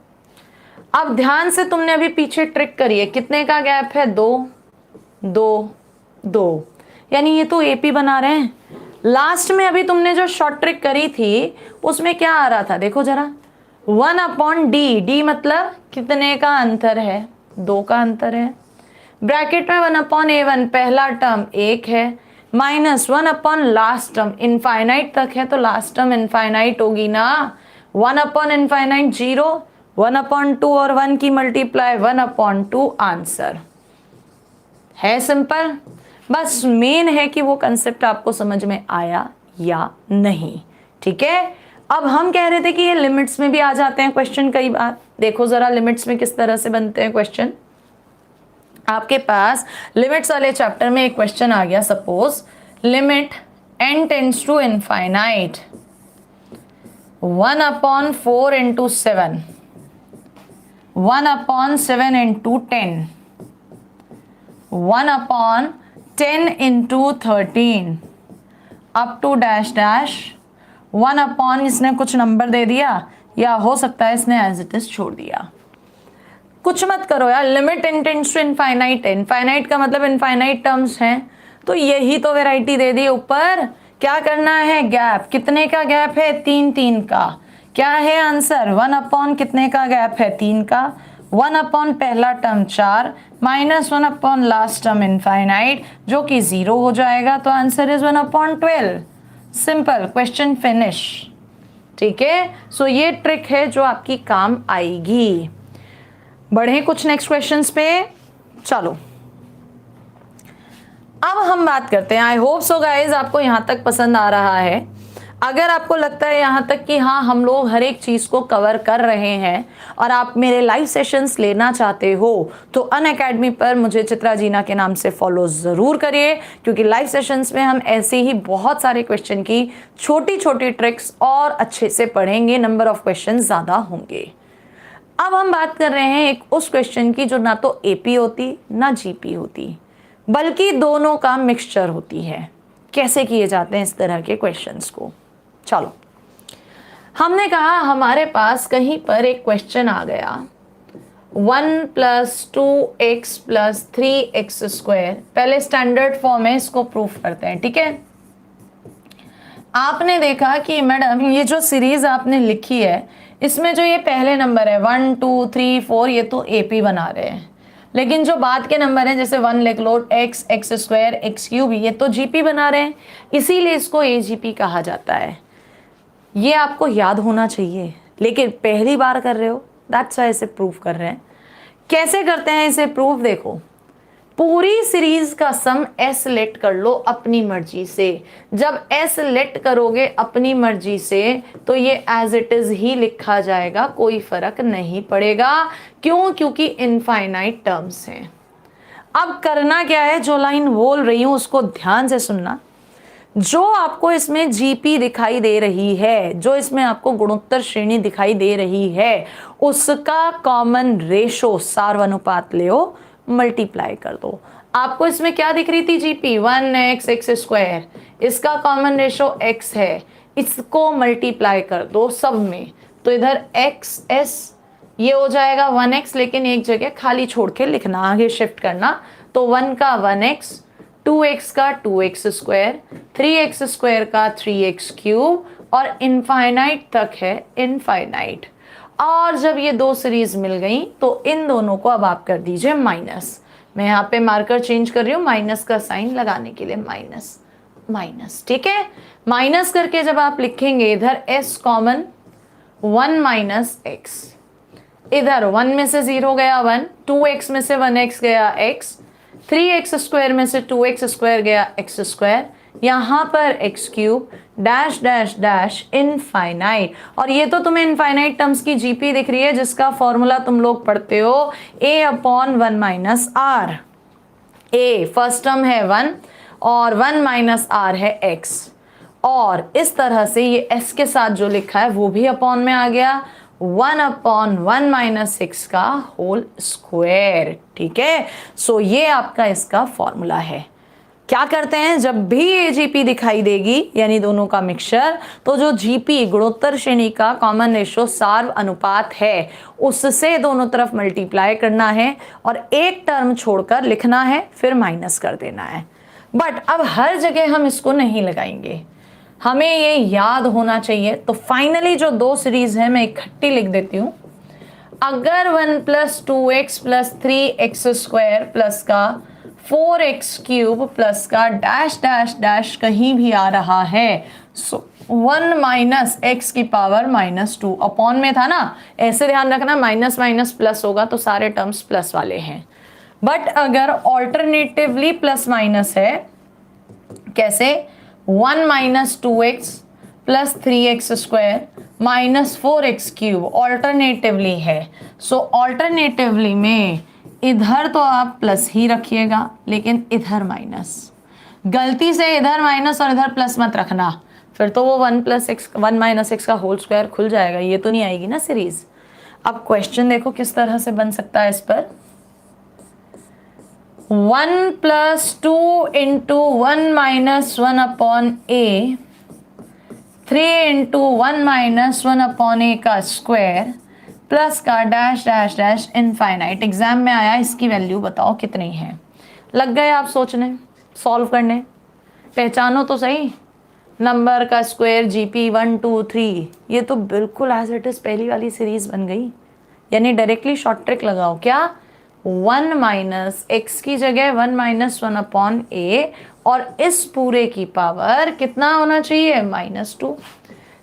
अब ध्यान से तुमने अभी पीछे ट्रिक करी है, कितने का गैप है, 2 2 2, यानी ये तो एपी बना रहे हैं। लास्ट में अभी तुमने जो शॉर्ट ट्रिक करी थी उसमें क्या आ रहा था, देखो जरा, 1/d, d मतलब कितने का अंतर है, 2 का अंतर है, ब्रैकेट में 1/a1 पहला टर्म 1 है, माइनस 1 लास्ट टर्म इनफाइनाइट तक है, तो लास्ट टर्म इनफाइनाइट होगी ना, 1/∞ 0, 1/2 और 1 की मल्टीप्लाई 1/2, आंसर है। सिंपल, बस मेन है कि वो कंसेप्ट आपको समझ में आया या नहीं, ठीक है। अब हम कह रहे थे कि ये लिमिट्स में भी आ जाते हैं क्वेश्चन कई बार, देखो जरा लिमिट्स में किस तरह से बनते हैं क्वेश्चन। आपके पास लिमिट्स वाले चैप्टर में एक क्वेश्चन आ गया, suppose limit n tends to infinite 1/4 into 7, 1/7 into 10, 1/10 into 13 up to dash dash 1/, इसने कुछ नंबर दे दिया, या हो सकता है इसने एज इट इज छोड़ दिया। कुछ मत करो यार, limit n tends to infinite है, इनफाइनाइट का मतलब इनफाइनाइट टर्म्स हैं, तो यही तो वैरायटी दे दी ऊपर। क्या करना है, गैप, कितने का गैप है, 3 का, क्या है आंसर, 1/, कितने का गैप है, 3 का, 1/ पहला term 4 minus 1/ last term infinite, जो कि 0 हो जाएगा, तो answer is 1/12। Simple, question finish, ठीक है। सो ये ट्रिक है जो आपकी काम आएगी। बढ़े कुछ नेक्स्ट क्वेश्चंस पे, चलो अब हम बात करते हैं। आई होप सो गाइज आपको यहां तक पसंद आ रहा है। अगर आपको लगता है यहाँ तक कि हाँ हम लोग हर एक चीज़ को कवर कर रहे हैं और आप मेरे लाइव सेशंस लेना चाहते हो, तो अनअकैडमी पर मुझे चित्रा जीना के नाम से फॉलो ज़रूर करिए, क्योंकि लाइव सेशंस में हम ऐसे ही बहुत सारे क्वेश्चन की छोटी छोटी ट्रिक्स और अच्छे से पढ़ेंगे, नंबर ऑफ क्वेश्चन ज़्यादा होंगे। अब हम बात कर रहे हैं एक उस क्वेश्चन की जो ना तो एपी होती ना जीपी होती, बल्कि दोनों का मिक्सचर होती है। कैसे किए जाते हैं इस तरह के क्वेश्चंस को, चलो हमने कहा हमारे पास कहीं पर एक क्वेश्चन आ गया 1 + 2x + 3x²। पहले स्टैंडर्ड फॉर्म है, इसको प्रूफ करते हैं, ठीक है। आपने देखा कि मैडम ये जो सीरीज आपने लिखी है इसमें जो ये पहले नंबर है 1 2 3 4, ये तो एपी बना रहे हैं, लेकिन जो बाद के नंबर हैं जैसे 1 लिख लो, x, x square, x cube, ये तो जीपी बना रहे हैं, इसीलिए इसको एजीपी कहा जाता है। ये आपको याद होना चाहिए, लेकिन पहली बार कर रहे हो, दैट्स व्हाई इसे प्रूव कर रहे हैं। कैसे करते हैं इसे प्रूव, देखो पूरी सीरीज का सम s लेट कर लो अपनी मर्जी से। जब s लेट करोगे अपनी मर्जी से तो ये एज इट इज ही लिखा जाएगा, कोई फर्क नहीं पड़ेगा। क्यों? क्योंकि इनफाइनाइट टर्म्स हैं। अब करना क्या है, जो लाइन बोल रही हूं उसको ध्यान से सुनना। जो आपको इसमें जीपी दिखाई दे रही है, जो इसमें आपको गुणोत्तर श्रेणी दिखाई दे रही है, उसका कॉमन रेशो सार्वनुपात ले ओ, मल्टीप्लाई कर दो। आपको इसमें क्या दिख रही थी जीपी, 1x x स्क्वायर, इसका कॉमन रेशो x है, इसको मल्टीप्लाई कर दो सब में, तो इधर x s ये हो जाएगा 1x, लेकिन एक जगह खाली छोड़ के लिखना, आगे शिफ्ट करना। तो 1 का 1x, 2x का 2x स्क्वायर, 3x स्क्वायर का 3x क्यूब, और इनफाइनाइट तक है इनफाइनाइट। और जब ये दो सीरीज मिल गई तो इन दोनों को अब आप कर दीजिए माइनस। मैं यहाँ पे मार्कर चेंज कर रही हूँ माइनस का साइन लगाने के लिए, माइनस माइनस, ठीक है। माइनस करके जब आप लिखेंगे इधर s कॉमन, 1 माइनस x, इधर 1 में से 0 गया 1, 2x में से 1x गया x, 3x स्क्वायर में से 2x स्क्वायर गया x स्क्वायर, यहाँ पर x cube, dash dash dash infinite. और ये तो तुम्हें इनफाइनाइट टर्म्स की जीपी दिख रही है, जिसका फॉर्मूला तुम लोग पढ़ते हो a upon 1 minus R. a first term है 1 और 1 माइनस आर है x, और इस तरह से ये s के साथ जो लिखा है वो भी अपॉन में आ गया, 1 अपॉन 1 माइनस 6 का होल स्क्वायर, ठीक है। सो ये आपका इसका फॉर्मूला है। क्या करते हैं, जब भी ये जीपी दिखाई देगी यानी दोनों का मिक्सचर, तो जो जीपी गुणोत्तर श्रेणी का कॉमन रेशो सार्व अनुपात है उससे दोनों तरफ मल्टीप्लाई करना है और एक टर्म छोड़कर लिखना है, फिर माइनस कर देना है। बट अब हर जगह हम इसको नहीं लगाएंगे, हमें ये याद होना चाहिए। तो फाइनली जो दो सीरीज है मैं इकट्ठी लिख देती हूँ। अगर 1 plus 2x plus 3x square plus का 4x क्यूब प्लस का डैश डैश डैश कहीं भी आ रहा है, सो 1 माइनस एक्स की पावर माइनस 2, अपॉन में था ना, ऐसे ध्यान रखना माइनस माइनस प्लस होगा तो सारे टर्म्स प्लस वाले हैं। बट अगर ऑल्टरनेटिवली प्लस माइनस है, कैसे, 1 minus 2x plus 3x square minus 4x cube alternatively है। सो ऑल्टरनेटिवली में इधर तो आप प्लस ही रखिएगा, लेकिन इधर माइनस, गलती से इधर माइनस और इधर प्लस मत रखना, फिर तो वो 1 माइनस एक्स का होल स्क्वायर खुल जाएगा, ये तो नहीं आएगी ना सीरीज। अब क्वेश्चन देखो किस तरह से बन सकता है इस पर। 1 प्लस 2 इंटू 1 माइनस 1 अपॉन ए, 3 इंटू 1 माइनस 1 अपॉन ए का स्क्वायर प्लस का dash dash dash infinite. Exam में आया, इसकी वैल्यू बताओ कितनी है। लग गए आप सोचने, सॉल्व करने, पहचानो तो सही, नंबर का स्क्वायर जीपी 1 2 3, ये तो बिल्कुल एज इट इज पहली वाली सीरीज बन गई। यानी डायरेक्टली शॉर्ट ट्रिक लगाओ, क्या, 1 माइनस एक्स की जगह 1 माइनस 1 अपॉन ए, और इस पूरे की पावर कितना होना चाहिए, -2।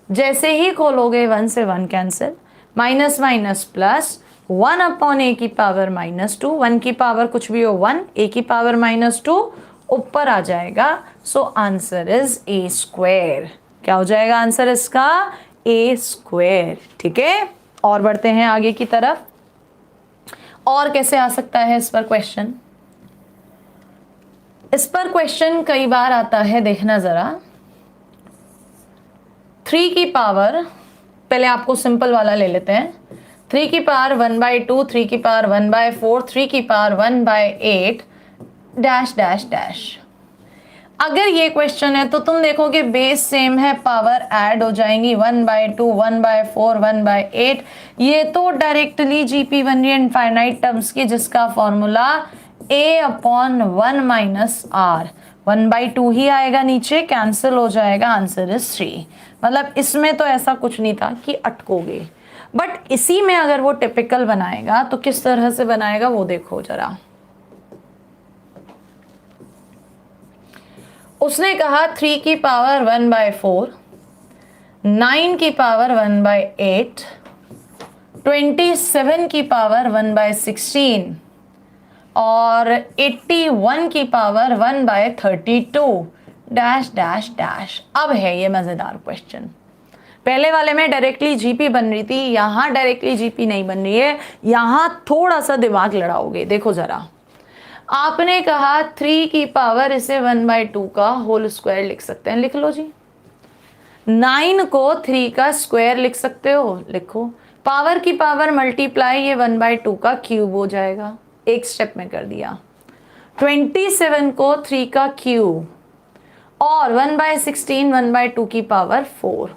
जैसे ही खोलोगे 1 से 1 cancel, minus minus plus, 1 upon a की पावर -2, 1 की पावर कुछ भी हो 1, ए की पावर -2 ऊपर आ जाएगा। So answer is a square. क्या हो जाएगा आंसर इसका, ए स्क्वायर, ठीक है। और बढ़ते हैं आगे की तरफ। और कैसे आ सकता है इस पर क्वेश्चन, इस पर क्वेश्चन कई बार आता है, देखना जरा। 3 की पावर, पहले आपको सिंपल वाला ले लेते हैं, 3 की पावर 1/2, 3 की पावर 1/4, 3 की पावर 1/8 डैश डैश डैश। अगर ये क्वेश्चन है तो तुम देखोगे बेस सेम है, पावर ऐड हो जाएंगी, 1/2, 1/4, 1/8। ये तो डायरेक्टली जीपी बन रही है इनफाइनाइट टर्म्स की, जिसका formula a upon 1 minus R, 1/2 ही आएगा, नीचे कैंसिल हो जाएगा, आंसर इज 3। मतलब इसमें तो ऐसा कुछ नहीं था कि अटकोगे। बट इसी में अगर वो टिपिकल बनाएगा तो किस तरह से बनाएगा वो देखो जरा। उसने कहा 3 की पावर 1/4, 9 की पावर 1/8, 27 की पावर 1/16 और 81 की पावर 1/32 डैश डैश डैश। अब है ये मजेदार क्वेश्चन। पहले वाले में डायरेक्टली जीपी बन रही थी, यहां डायरेक्टली जीपी नहीं बन रही है, यहां थोड़ा सा दिमाग लड़ाओगे। देखो जरा, आपने कहा 3 की पावर, इसे 1/2 का होल स्क्वायर लिख सकते हैं, लिख लो जी। 9 को 3 का स्क्वायर लिख सकते हो, लिखो। पावर की पावर मल्टीप्लाई, ये 1/2 का क्यूब हो जाएगा, एक स्टेप में कर दिया। 27 को 3 का क्यूब और 1/16 1/2 की पावर 4,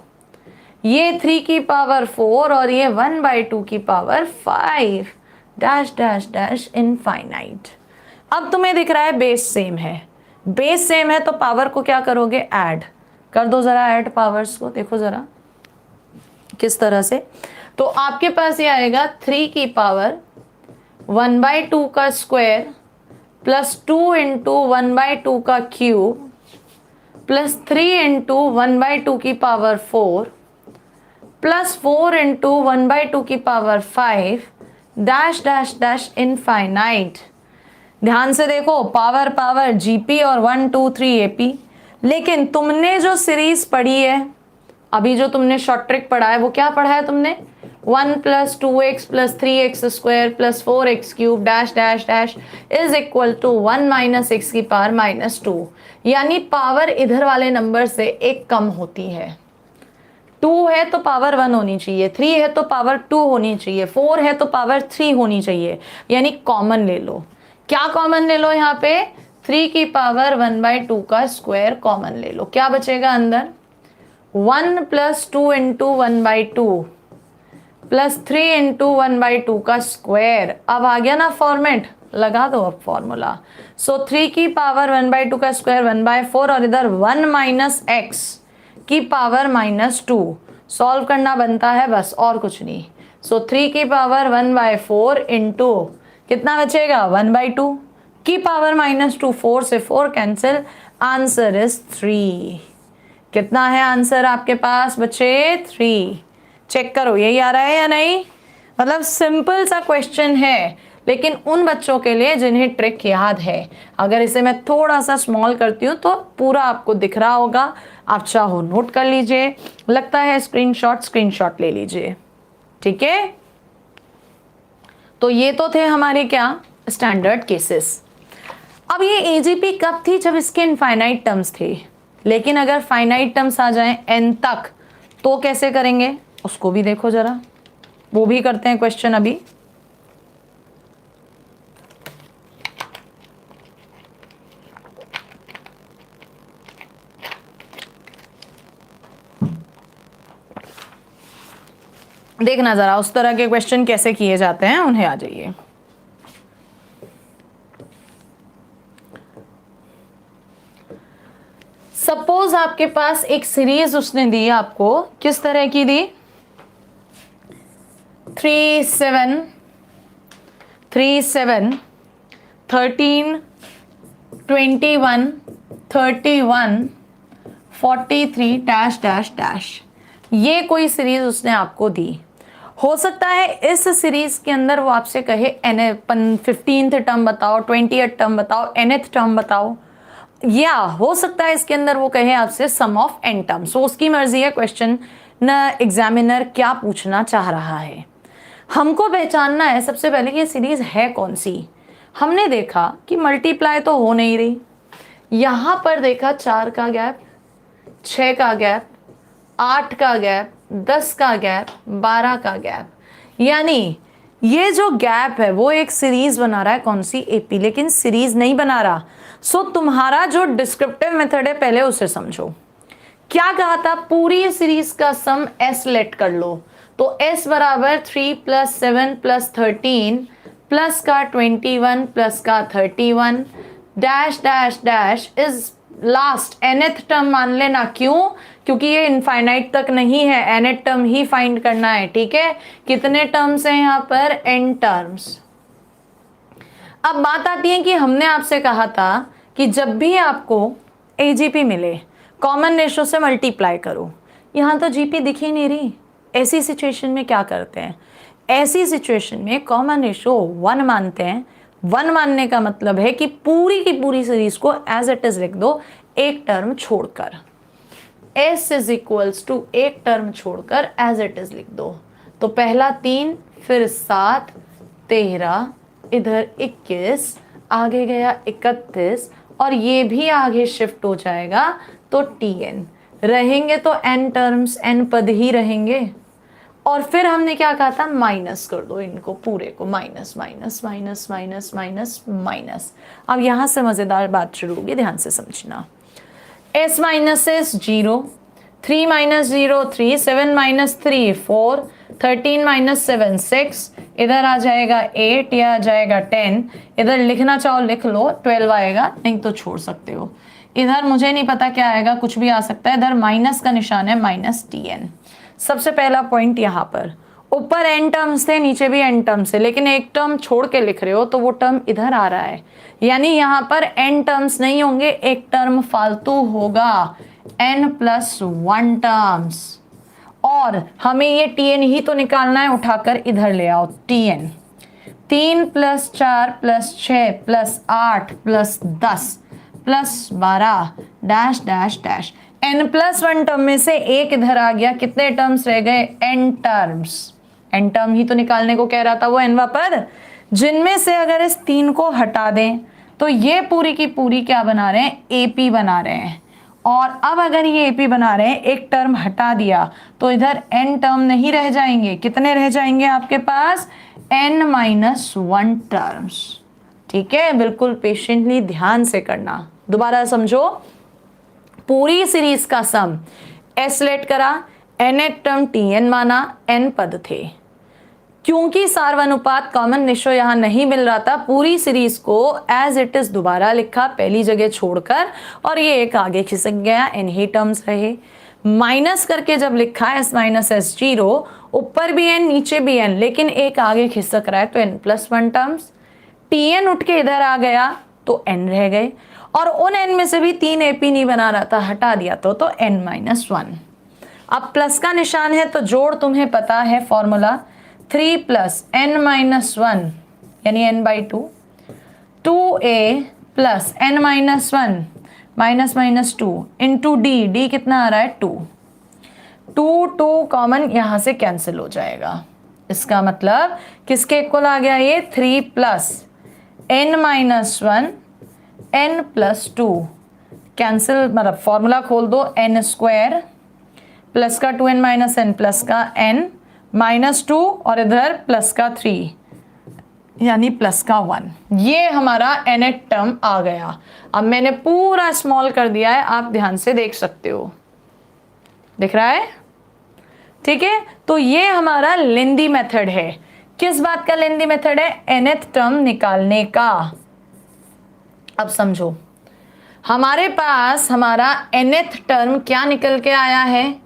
ये 3 की पावर 4 और ये 1/2 की power 5 dash dash dash infinite. अब तुम्हें दिख रहा है बेस सेम है, बेस सेम है तो पावर को क्या करोगे, ऐड कर दो जरा, ऐड पावर्स को। देखो जरा किस तरह से, तो आपके पास ये आएगा 3 की पावर 1/2 का स्क्वायर प्लस 2 इंटू 1/2 का क्यूब प्लस 3 इंटू 1/2 की पावर 4 प्लस 4 इंटू 1/2 की power 5 dash dash dash infinite. ध्यान से देखो, पावर पावर जीपी और 1 2 3 एपी। लेकिन तुमने जो सीरीज पढ़ी है, अभी जो तुमने शॉर्ट ट्रिक पढ़ा है, वो क्या पढ़ा है तुमने, 1 + 2x + 3x square + 4x cube dash dash dash is equal to 1 - x की पावर -2। यानी पावर इधर वाले नंबर से एक कम होती है। 2 है तो पावर 1 होनी चाहिए, 3 है तो पावर 2 होनी चाहिए, 4 है तो पावर 3 होनी चाहिए। यानी कॉमन ले लो। क्या कॉमन ले लो यहाँ पे, 3 की पावर 1/2 का स्क्वायर कॉमन ले लो। क्या बचेगा अंदर, 1 + 2 इंटू 1/2 प्लस 3 इंटू 1/2 का स्क्वायर। अब आ गया ना फॉर्मेट, लगा दो अब फॉर्मूला। सो 3 की पावर 1/2 का स्क्वायर 1/4 और इधर 1 - x की पावर -2। सॉल्व करना बनता है बस, और कुछ नहीं। सो 3 की पावर 1/4 इंटू कितना बचेगा, 1/2 की पावर -2, 4 से 4 कैंसिल, आंसर इज 3। कितना है आंसर आपके पास बचे, 3। चेक करो यही आ रहा है या नहीं। मतलब सिंपल सा क्वेश्चन है, लेकिन उन बच्चों के लिए जिन्हें ट्रिक याद है। अगर इसे मैं थोड़ा सा स्मॉल करती हूँ तो पूरा आपको दिख रहा होगा। आप चाहो नोट कर लीजिए, लगता है स्क्रीनशॉट ले लीजिए, ठीक है। तो ये तो थे हमारे क्या, स्टैंडर्ड केसेस। अब ये एजीपी कब थी, जब इसके इनफाइनाइट टर्म्स थे। लेकिन अगर फाइनाइट टर्म्स आ जाएं n तक तो कैसे करेंगे, उसको भी देखो जरा, वो भी करते हैं क्वेश्चन अभी। देखना जरा उस तरह के क्वेश्चन कैसे किए जाते हैं, उन्हें आ जाइए। सपोज आपके पास एक सीरीज उसने दी आपको, किस तरह की दी, 3 7 3 7 13 21 31 43 डैश डैश डैश। ये कोई सीरीज उसने आपको दी। हो सकता है इस सीरीज के अंदर वो आपसे कहे 15th टर्म बताओ, 20th टर्म बताओ, nth टर्म बताओ, या हो सकता है इसके अंदर वो कहे आपसे सम ऑफ n टर्म्स। तो उसकी मर्जी है क्वेश्चन न एग्जामिनर क्या पूछना चाह रहा है। हमको पहचानना है सबसे पहले कि ये सीरीज है कौन सी। हमने देखा कि मल्टीप्लाई तो हो नहीं रही, यहां पर देखा 4 का गैप, 6 का गैप, 8 का गैप, 10 का गैप, 12 का गैप। यानी ये जो गैप है वो एक सीरीज बना रहा है, कौन सी, एपी, लेकिन सीरीज नहीं बना रहा। सो तुम्हारा जो डिस्क्रिप्टिव मेथड है पहले उसे समझो। क्या कहा था, पूरी सीरीज का सम s लेट कर लो। तो s बराबर 3 + 7 + 13 प्लस का 21 प्लस का 31 dash dash dash is last nth term मान लेना। क्यों? क्योंकि ये इनफाइनाइट तक नहीं है, nth टर्म ही फाइंड करना है। ठीक है, कितने टर्म्स हैं यहाँ पर? n terms. अब बात आती है कि हमने आपसे कहा था कि जब भी आपको AGP मिले कॉमन रेशो से मल्टीप्लाई करो। यहाँ तो GP दिख ही नहीं रही। ऐसी सिचुएशन में क्या करते हैं? ऐसी सिचुएशन में कॉमन रेशो 1 मानते हैं। 1 मानने का मतलब है कि पूरी की पूरी सीरीज को एज इट इज लिख दो, एक टर्म छोड़कर। S इज इक्वल्स टू एक टर्म छोड़कर एज इट इज लिख दो। तो पहला 3, फिर 7, 13, इधर 21, आगे गया 31, और ये भी आगे शिफ्ट हो जाएगा तो TN रहेंगे। तो n टर्म्स, n पद ही रहेंगे। और फिर हमने क्या कहा था? माइनस कर दो इनको पूरे को, minus minus minus minus minus minus. अब यहां से मजेदार बात शुरू होगी, ध्यान से समझना। S minus S 0, 3 minus 0 3, 7 minus 3 4, 13 minus 7 6, इधर आ जाएगा 8, या आ जाएगा 10। इधर लिखना चाहो लिख लो, 12 आएगा, नहीं तो छोड़ सकते हो। इधर मुझे नहीं पता क्या आएगा, कुछ भी आ सकता है। इधर माइनस का निशान है, माइनस TN। सबसे पहला पॉइंट यहाँ पर, ऊपर n टर्म्स थे, नीचे भी n टर्म्स है, लेकिन एक टर्म छोड़ के लिख रहे हो तो वो टर्म इधर आ रहा है, यानी यहाँ पर n टर्म्स नहीं होंगे, एक टर्म फालतू होगा, n+1 टर्म्स। और हमें ये TN ही तो निकालना है, उठाकर इधर ले आओ TN। 3 + 4 + 6 + 8 + 10 + 12 dash dash dash. n+1 term में से एक इधर आ गया, कितने टर्म्स रह गए? n terms. n टर्म ही तो निकालने को कह रहा था, वो nवा पद, जिनमें से अगर इस 3 को हटा दें तो ये पूरी की पूरी क्या बना रहे हैं? AP बना रहे हैं। और अब अगर ये AP बना रहे हैं, एक टर्म हटा दिया तो इधर n टर्म नहीं रह जाएंगे, कितने रह जाएंगे आपके पास? n-1 terms. ठीक है, बिल्कुल पेशेंटली ध्यान से करना। दोबारा समझो, पूरी सीरीज का सम S लेट करा, nth टर्म TN माना, n पद थे। क्योंकि सार्वनुपात कॉमन रेशो यहां नहीं मिल रहा था, पूरी सीरीज को एज इट इज दोबारा लिखा पहली जगह छोड़कर, और ये एक आगे खिसक गया, n ही टर्म्स रहे। माइनस करके जब लिखा S माइनस एस 0, ऊपर भी n नीचे भी n, लेकिन एक आगे खिसक रहा है तो n+1 टर्म्स। TN उठ के इधर आ गया तो n रह गए, और उन n में से भी 3 AP नहीं बना रहा था, हटा दिया तो n-1। अब प्लस का निशान है तो जोड़ तुम्हें पता है फॉर्मूला, 3 + n-1 यानी n/2, 2a + n-1 -2 into d कितना आ रहा है? 2। 2 कॉमन यहां से कैंसिल हो जाएगा। इसका मतलब किसके इक्वल आ गया ये? 3 + n-1 n+2 कैंसिल, मतलब फॉर्मूला खोल दो, n² प्लस का 2n - n प्लस का n -2 और इधर प्लस का 3 यानी प्लस का 1। ये हमारा nth टर्म आ गया। अब मैंने पूरा स्मॉल कर दिया है, आप ध्यान से देख सकते हो, दिख रहा है? ठीक है, तो ये हमारा लेंदी मेथड है। किस बात का लेंदी मेथड है? nth टर्म निकालने का। अब समझो, हमारे पास हमारा nth टर्म क्या निकल के आया है?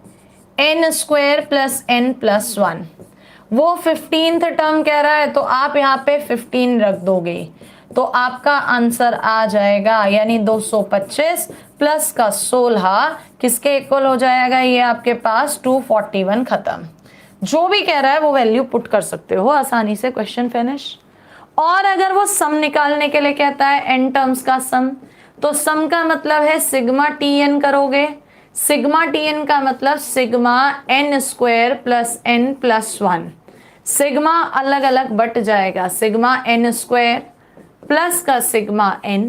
n² + n+1। वो 15th टर्म कह रहा है तो आप यहाँ पे 15 रख दोगे तो आपका आंसर आ जाएगा, यानी 225 प्लस का 16 किसके इक्वल हो जाएगा? ये आपके पास 241। खत्म। जो भी कह रहा है वो वैल्यू पुट कर सकते हो आसानी से, क्वेश्चन फिनिश। और अगर वो सम निकालने के लिए कहता है n टर्म्स का सम, तो सम का मतलब है सिग्मा TN करोगे। सिग्मा TN का मतलब सिग्मा n² + n+1। सिग्मा अलग अलग बट जाएगा, सिग्मा n² प्लस का सिग्मा n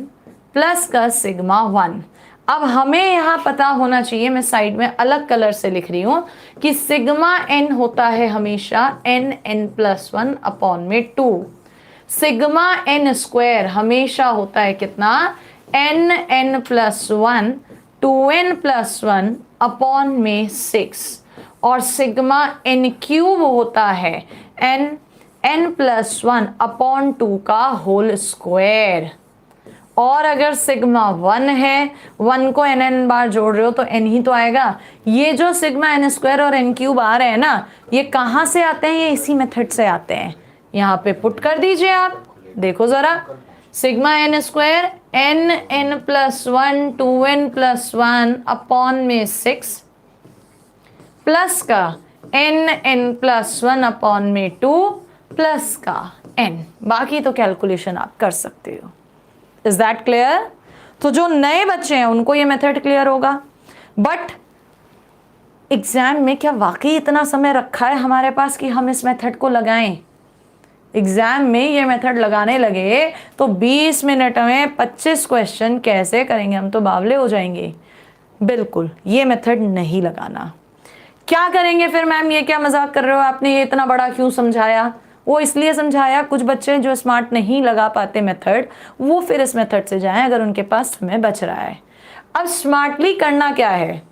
प्लस का सिग्मा 1। अब हमें यहाँ पता होना चाहिए, मैं साइड में अलग कलर से लिख रही हूँ, कि सिग्मा n होता है हमेशा n+1 अपॉन में 2। सिग्मा n² हमेशा होता है कितना? n+1 2n+1 अपॉन में 6। और सिग्मा n³ होता है n+1 अपॉन 2 का होल स्क्वायर। और अगर सिग्मा 1 है, 1 को n बार जोड़ रहे हो तो n ही तो आएगा। ये जो सिग्मा n² और n³ आ रहे हैं ना, ये कहाँ से आते हैं? ये इसी मेथड से आते हैं। यहाँ पे पुट कर दीजिए आप, देखो जरा, sigma n² n+1 2n+1 upon में 6 प्लस का n+1 अपॉन में 2 प्लस का n, बाकी तो कैलकुलेशन आप कर सकते हो। Is that clear? तो जो नए बच्चे हैं उनको ये मेथड क्लियर होगा, बट एग्जाम में क्या वाकई इतना समय रखा है हमारे पास कि हम इस मेथड को लगाएं? एग्जाम में ये मेथड लगाने लगे तो 20 मिनट में 25 क्वेश्चन कैसे करेंगे? हम तो बावले हो जाएंगे। बिल्कुल ये मेथड नहीं लगाना। क्या करेंगे फिर? मैम ये क्या मजाक कर रहे हो, आपने ये इतना बड़ा क्यों समझाया? वो इसलिए समझाया, कुछ बच्चे जो स्मार्ट नहीं लगा पाते मेथड, वो फिर इस मेथड से जाएं अगर उनके पास समय बच रहा है। अब स्मार्टली करना क्या है?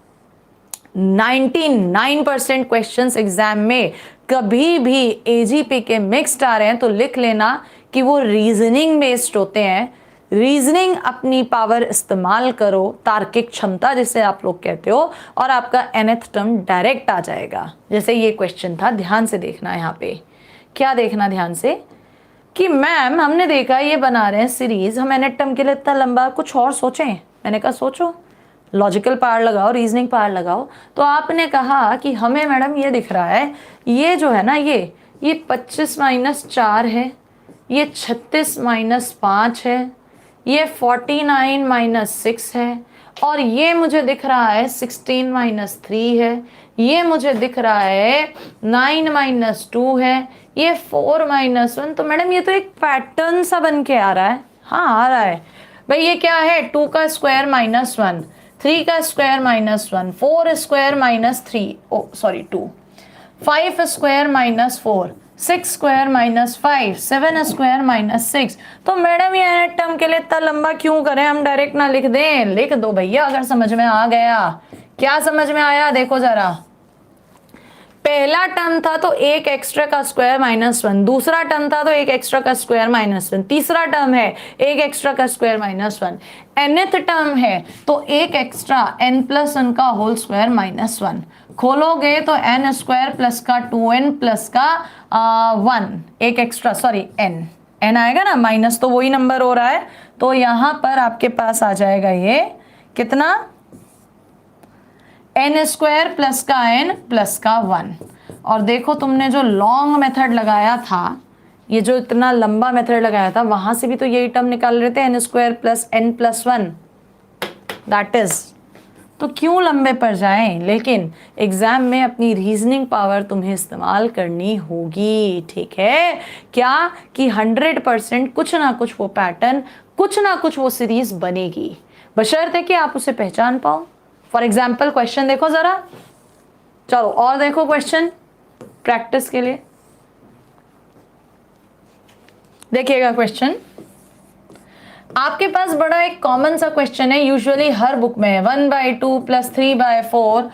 99% क्वेश्चंस एग्जाम में कभी भी एजीपी के मिक्स्ड आ रहे हैं तो लिख लेना कि वो रीजनिंग बेस्ड होते हैं। रीजनिंग अपनी पावर इस्तेमाल करो, तार्किक क्षमता जिसे आप लोग कहते हो, और आपका nth टर्म डायरेक्ट आ जाएगा। जैसे ये क्वेश्चन था, ध्यान से देखना। यहाँ पे क्या देखना ध्यान से कि मैम हमने देखा ये बना रहे हैं सीरीज, हम nth टर्म के लिए इतना लंबा, कुछ और सोचें। मैंने कहा सोचो, लॉजिकल पावर लगाओ, रीजनिंग पावर लगाओ। तो आपने कहा कि हमें मैडम ये दिख रहा है, ये जो है ना, ये 25 - 4 है, ये 36 - 5 है, ये 49 - 6 है, और ये मुझे दिख रहा है 16 - 3 है, ये मुझे दिख रहा है 9 - 2 है, ये 4 - 1। तो मैडम ये तो एक पैटर्न सा बन के आ रहा है। हाँ आ रहा है भाई। ये क्या है? 2 का स्क्वायर -1, 3 का स्क्वायर -1, 4 स्क्वायर -3, ओ सॉरी 2, 5 स्क्वायर -4, 6 स्क्वायर -5, 7 स्क्वायर -6। तो मैडम ये nth टर्म के लिए इतना लंबा क्यों करें? हम डायरेक्ट ना लिख दें? लिख दो भैया अगर समझ में आ गया। क्या समझ में आया? देखो जरा, पहला टर्म था तो एक एक्स्ट्रा का स्क्वायर -1, दूसरा टर्म था तो एक एक्स्ट्रा का स्क्वायर -1, तीसरा टर्म है एक एक्स्ट्रा का स्क्वायर -1, nth टर्म है तो एक एक्स्ट्रा n+1 का होल स्क्वायर -1। खोलोगे तो n स्क्वायर प्लस का 2n प्लस का 1, एक एक्स्ट्रा, सॉरी n आएगा ना, माइनस तो वही नंबर हो रहा है। तो यहां पर आपके पास आ जाएगा ये कितना? n स्क्वायर प्लस का n प्लस का 1। और देखो तुमने जो लॉन्ग मेथड लगाया था, ये जो इतना लंबा मेथड लगाया था, वहां से भी तो यही टर्म निकाल रहे थे, n square plus n plus 1, that is. तो क्यों लंबे पर जाएं? लेकिन एग्जाम में अपनी रीजनिंग पावर तुम्हें इस्तेमाल करनी होगी, ठीक है? क्या कि 100% कुछ ना कुछ वो पैटर्न, कुछ ना कुछ वो सीरीज बनेगी, बशर्ते कि आप उसे पहचान पाओ। फॉर एग्जाम्पल क्वेश्चन देखो जरा, चलो और देखो क्वेश्चन प्रैक्टिस के लिए। देखिएगा क्वेश्चन, आपके पास बड़ा एक कॉमन सा क्वेश्चन है, यूजुअली हर बुक में है। 1/2 प्लस 3/4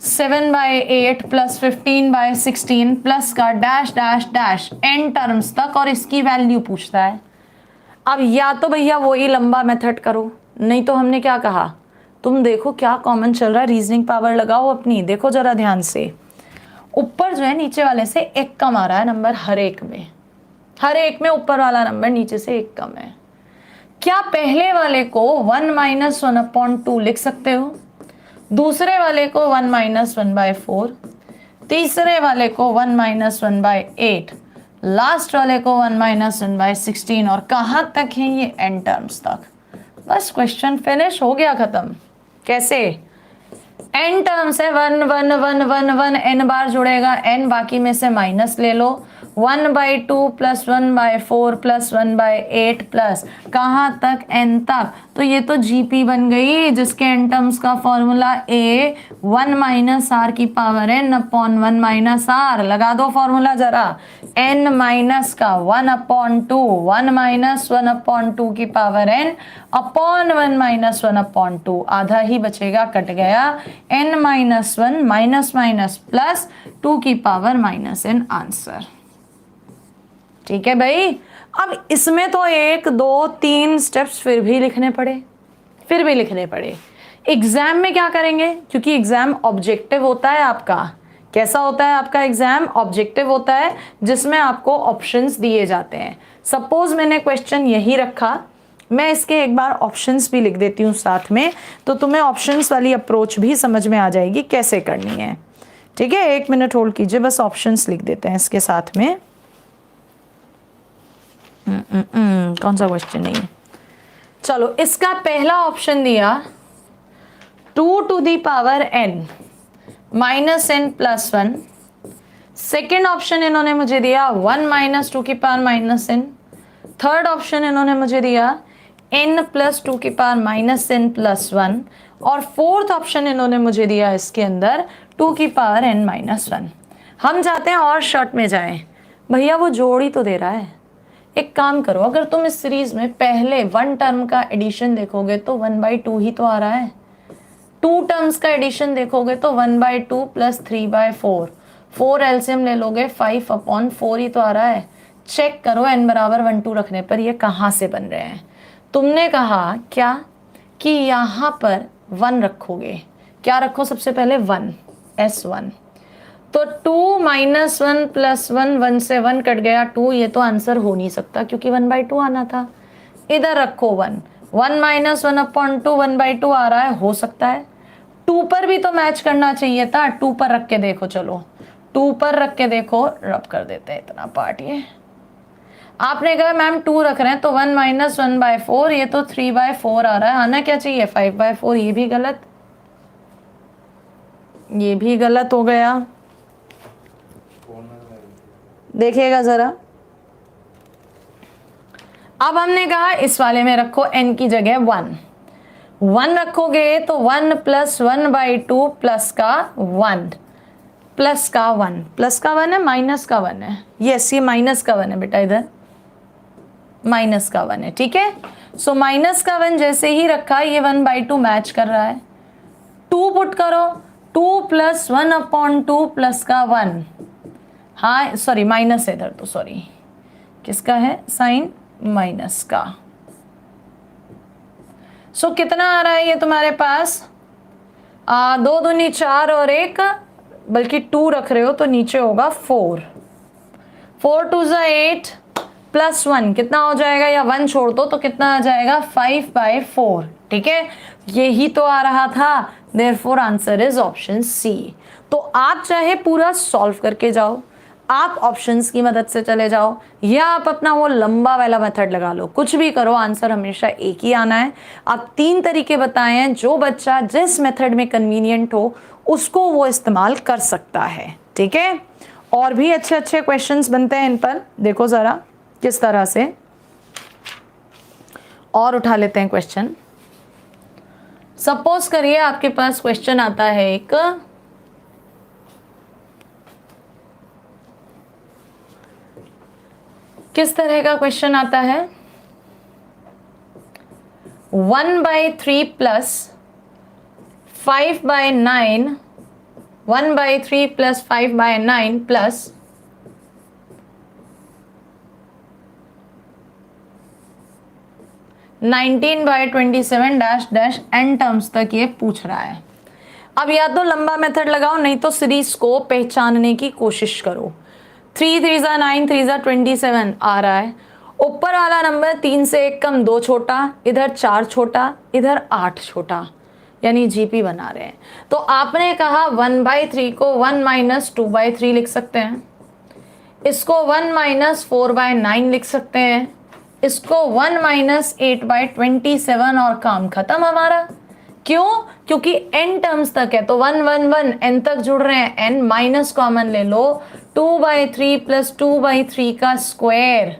7/8 प्लस 15/16 प्लस का dash dash dash n terms तक, और इसकी वैल्यू पूछता है। अब या तो भैया वही लंबा मेथड करो, नहीं तो हमने क्या कहा, तुम देखो क्या कॉमन चल रहा है, रीजनिंग पावर लगाओ अपनी। देखो जरा ध्यान से, ऊपर जो है नीचे वाले से एक कम आ रहा है नंबर, हर एक में ऊपर वाला नंबर नीचे से एक कम है। क्या पहले वाले को 1 - 1/2 लिख सकते हो, दूसरे वाले को 1 - 1/4, तीसरे वाले को 1 - 1/8, लास्ट वाले को 1 - 1/16, और कहां तक है ये n टर्म्स तक। बस क्वेश्चन फिनिश हो गया, खत्म। कैसे? n टर्म्स है, 1 1 1 1 1 n बार जुड़ेगा, n बाकी में से माइनस ले लो, 1/2 प्लस 1/4 प्लस 1/8 प्लस कहाँ तक? n तक। तो ये तो जीपी बन गई, जिसके n टर्म्स का फॉर्मूला a 1 - r की पावर n अपॉन 1 - r। लगा दो फॉर्मूला जरा, n माइनस का 1/2, 1 - 1/2 की पावर n अपॉन 1 - 1/2, आधा ही बचेगा, कट गया, n - 1 माइनस माइनस प्लस 2 की पावर -n आंसर। ठीक है भाई। अब इसमें तो 1 2 3 स्टेप्स फिर भी लिखने पड़े। एग्जाम में क्या करेंगे, क्योंकि एग्जाम ऑब्जेक्टिव होता है आपका। कैसा होता है आपका एग्जाम? ऑब्जेक्टिव होता है, जिसमें आपको ऑप्शंस दिए जाते हैं। सपोज मैंने क्वेश्चन यही रखा, मैं इसके एक बार ऑप्शंस भी लिख देती हूँ साथ में, तो तुम्हें ऑप्शंस वाली अप्रोच भी समझ में आ जाएगी कैसे करनी है। ठीक है, 1 मिनट होल्ड कीजिए, बस ऑप्शंस लिख देते हैं इसके साथ में। कौन सा क्वेश्चन नहीं है? चलो, इसका पहला ऑप्शन दिया 2 to the power n minus N plus 1। Second option इन्होंने मुझे दिया 1 माइनस 2 की power minus N. Third option इन्होंने मुझे दिया n प्लस 2 की पावर माइनस एन प्लस 1। और फोर्थ ऑप्शन इन्होंने मुझे दिया इसके अंदर 2 की पावर n माइनस 1। हम चाहते हैं और शॉर्ट में जाएं। भैया वो जोड़ ही तो दे रहा है। एक काम करो, अगर तुम इस सीरीज में पहले 1 टर्म का एडिशन देखोगे तो 1/2 ही तो आ रहा है। 2 टर्म्स का एडिशन देखोगे तो 1/2 प्लस 3/4। 4 एलसीएम ले लोगे 5/4 ही तो आ रहा है। चेक करो n बराबर 1 2 रखने पर ये कहाँ से बन रहे हैं। तुमने कहा क्या कि यहाँ पर 1 रखोगे। क्या रखो सबसे पहले? 1, S1। तो 2 माइनस 1 प्लस 1, 1 से 1 कट गया 2। ये तो आंसर हो नहीं सकता क्योंकि 1/2 आना था। इधर रखो 1 माइनस 1/2 1/2 आ रहा है, हो सकता है। 2 पर भी तो मैच करना चाहिए था। 2 पर रख के देखो, चलो 2 पर रख के देखो, रब कर देते हैं इतना पार्ट। ये आपने कहा मैम 2 रख रहे हैं तो 1 माइनस 1/4, ये तो 3/4 आ रहा है। आना क्या चाहिए? 5/4। ये भी गलत, ये भी गलत हो गया। देखिएगा जरा। अब हमने कहा इस वाले में रखो n की जगह 1 रखोगे तो 1 प्लस 1/2 प्लस का 1 प्लस का 1 प्लस का 1 है, माइनस का 1 है। यस, ये माइनस का 1 है बेटा, इधर माइनस का 1 है। ठीक है, सो माइनस का 1 जैसे ही रखा, ये 1/2 मैच कर रहा है। 2 पुट करो, 2 प्लस 1/2 प्लस का 1। हाँ सॉरी, माइनस है इधर तो, सॉरी किसका है साइन? माइनस का। सो कितना आ रहा है ये तुम्हारे पास? 2 दूनी 4 और 1, बल्कि 2 रख रहे हो तो नीचे होगा 4 2 ज़ा 8 प्लस 1 कितना हो जाएगा? या 1 छोड़ दो तो कितना आ जाएगा? 5/4। ठीक है, यही तो आ रहा था। Therefore answer is option C. तो आप चाहे पूरा सॉल्व करके जाओ, आप ऑप्शंस की मदद से चले जाओ, या आप अपना वो लंबा वाला मेथड लगा लो, कुछ भी करो, आंसर हमेशा एक ही आना है। आप 3 तरीके बताए हैं, जो बच्चा जिस मेथड में कन्वीनियंट हो उसको वो इस्तेमाल कर सकता है। ठीक है, और भी अच्छे अच्छे क्वेश्चंस बनते हैं इन पर। देखो ज़रा किस तरह से, और उठा लेते हैं क्वेश्चन। सपोज करिए आपके पास क्वेश्चन आता है एक, किस तरह का क्वेश्चन आता है? 1/3 plus 5/9, 1/3 plus 5/9 plus 19/27 dash dash n terms तक ये पूछ रहा है। अब या तो लंबा मेथड लगाओ, नहीं तो सीरीज को पहचानने की कोशिश करो। 3 3 ज़ा 9, 3 ज़ा 27 आ रहा है। ऊपर वाला नंबर 3 से 1 कम 2 छोटा, इधर 4 छोटा, इधर 8 छोटा, यानी जीपी बना रहे हैं। तो आपने कहा 1/3 को 1 माइनस 2/3 लिख सकते हैं, इसको 1 माइनस 4/9 लिख सकते हैं, इसको 1 माइनस 8/27 और काम खत्म हमारा। क्यों? क्योंकि n टर्म्स तक है तो 1 1 1 n तक जुड़ रहे हैं। n माइनस कॉमन ले लो, 2/3 प्लस 2/3 का स्क्वायर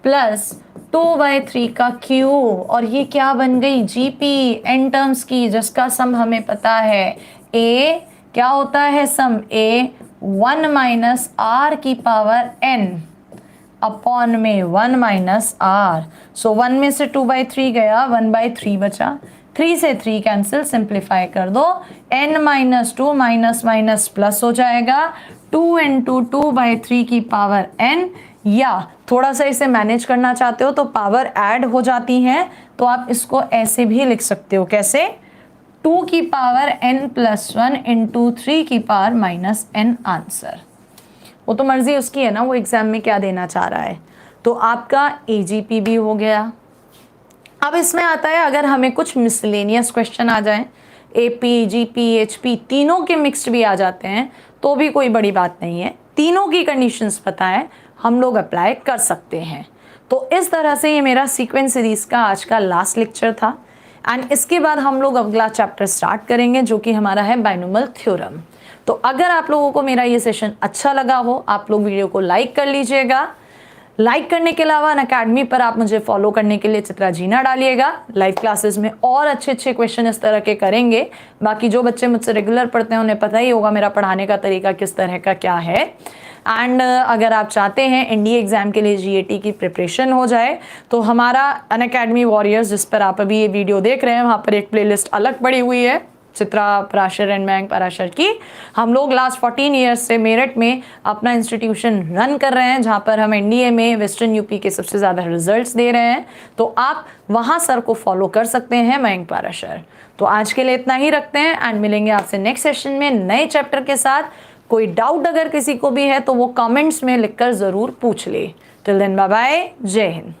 प्लस 2/3 का क्यूब, और ये क्या बन गई? जीपी, n टर्म्स की, जिसका सम हमें पता है। a क्या होता है सम? a 1 माइनस r की पावर n अपॉन में 1 माइनस r। सो 1 में से 2/3 गया, 1/3 बचा, 3 से 3 कैंसिल, सिंप्लीफाई कर दो, n minus 2 minus minus plus हो जाएगा, 2 × 2/3 की पावर n, या थोड़ा सा इसे मैनेज करना चाहते हो तो पावर ऐड हो जाती हैं, तो आप इसको ऐसे भी लिख सकते हो, कैसे 2 की पावर n+1 इंटू 3 की पावर -n आंसर। वो तो मर्जी उसकी है ना, वो एग्जाम में क्या देना चाह रहा है। तो आपका AGP भी हो गया। अब इसमें आता है अगर हमें कुछ मिसलेनियस क्वेश्चन आ जाए, AP, GP, HP तीनों के मिक्स्ड भी आ जाते हैं तो भी कोई बड़ी बात नहीं है, तीनों की कंडीशंस पता है, हम लोग अप्लाई कर सकते हैं। तो इस तरह से ये मेरा सीक्वेंस सीरीज का आज का लास्ट लेक्चर था एंड इसके बाद हम लोग अगला चैप्टर स्टार्ट करेंगे जो कि हमारा है बाइनोमियल थ्योरम। तो अगर आप लोगों को मेरा ये सेशन अच्छा लगा हो, आप लोग वीडियो को लाइक कर लीजिएगा। लाइक करने के अलावा अनअकैडमी पर आप मुझे फॉलो करने के लिए चित्रा जीना डालिएगा। लाइव क्लासेस में और अच्छे क्वेश्चन इस तरह के करेंगे। बाकी जो बच्चे मुझसे रेगुलर पढ़ते हैं उन्हें पता ही होगा मेरा पढ़ाने का तरीका किस तरह का क्या है। एंड अगर आप चाहते हैं NDA एग्जाम के लिए GAT की प्रिपरेशन हो जाए तो हमारा अनअकैडमी वॉरियर्स, जिस पर आप अभी ये वीडियो देख रहे हैं, वहाँ पर एक प्लेलिस्ट अलग पड़ी हुई है चित्रा पराशर एंड मयंक पराशर की। हम लोग लास्ट 14 ईयर्स से मेरठ में अपना इंस्टीट्यूशन रन कर रहे हैं जहाँ पर हम NDA में वेस्टर्न यूपी के सबसे ज़्यादा रिजल्ट्स दे रहे हैं। तो आप वहाँ सर को फॉलो कर सकते हैं, मयंक पराशर। तो आज के लिए इतना ही रखते हैं एंड मिलेंगे आपसे नेक्स्ट सेशन में नए चैप्टर के साथ। कोई डाउट अगर किसी को भी है तो वो कमेंट्स में लिखकर ज़रूर पूछ ले। टिल देन बाय बाय, जय हिंद।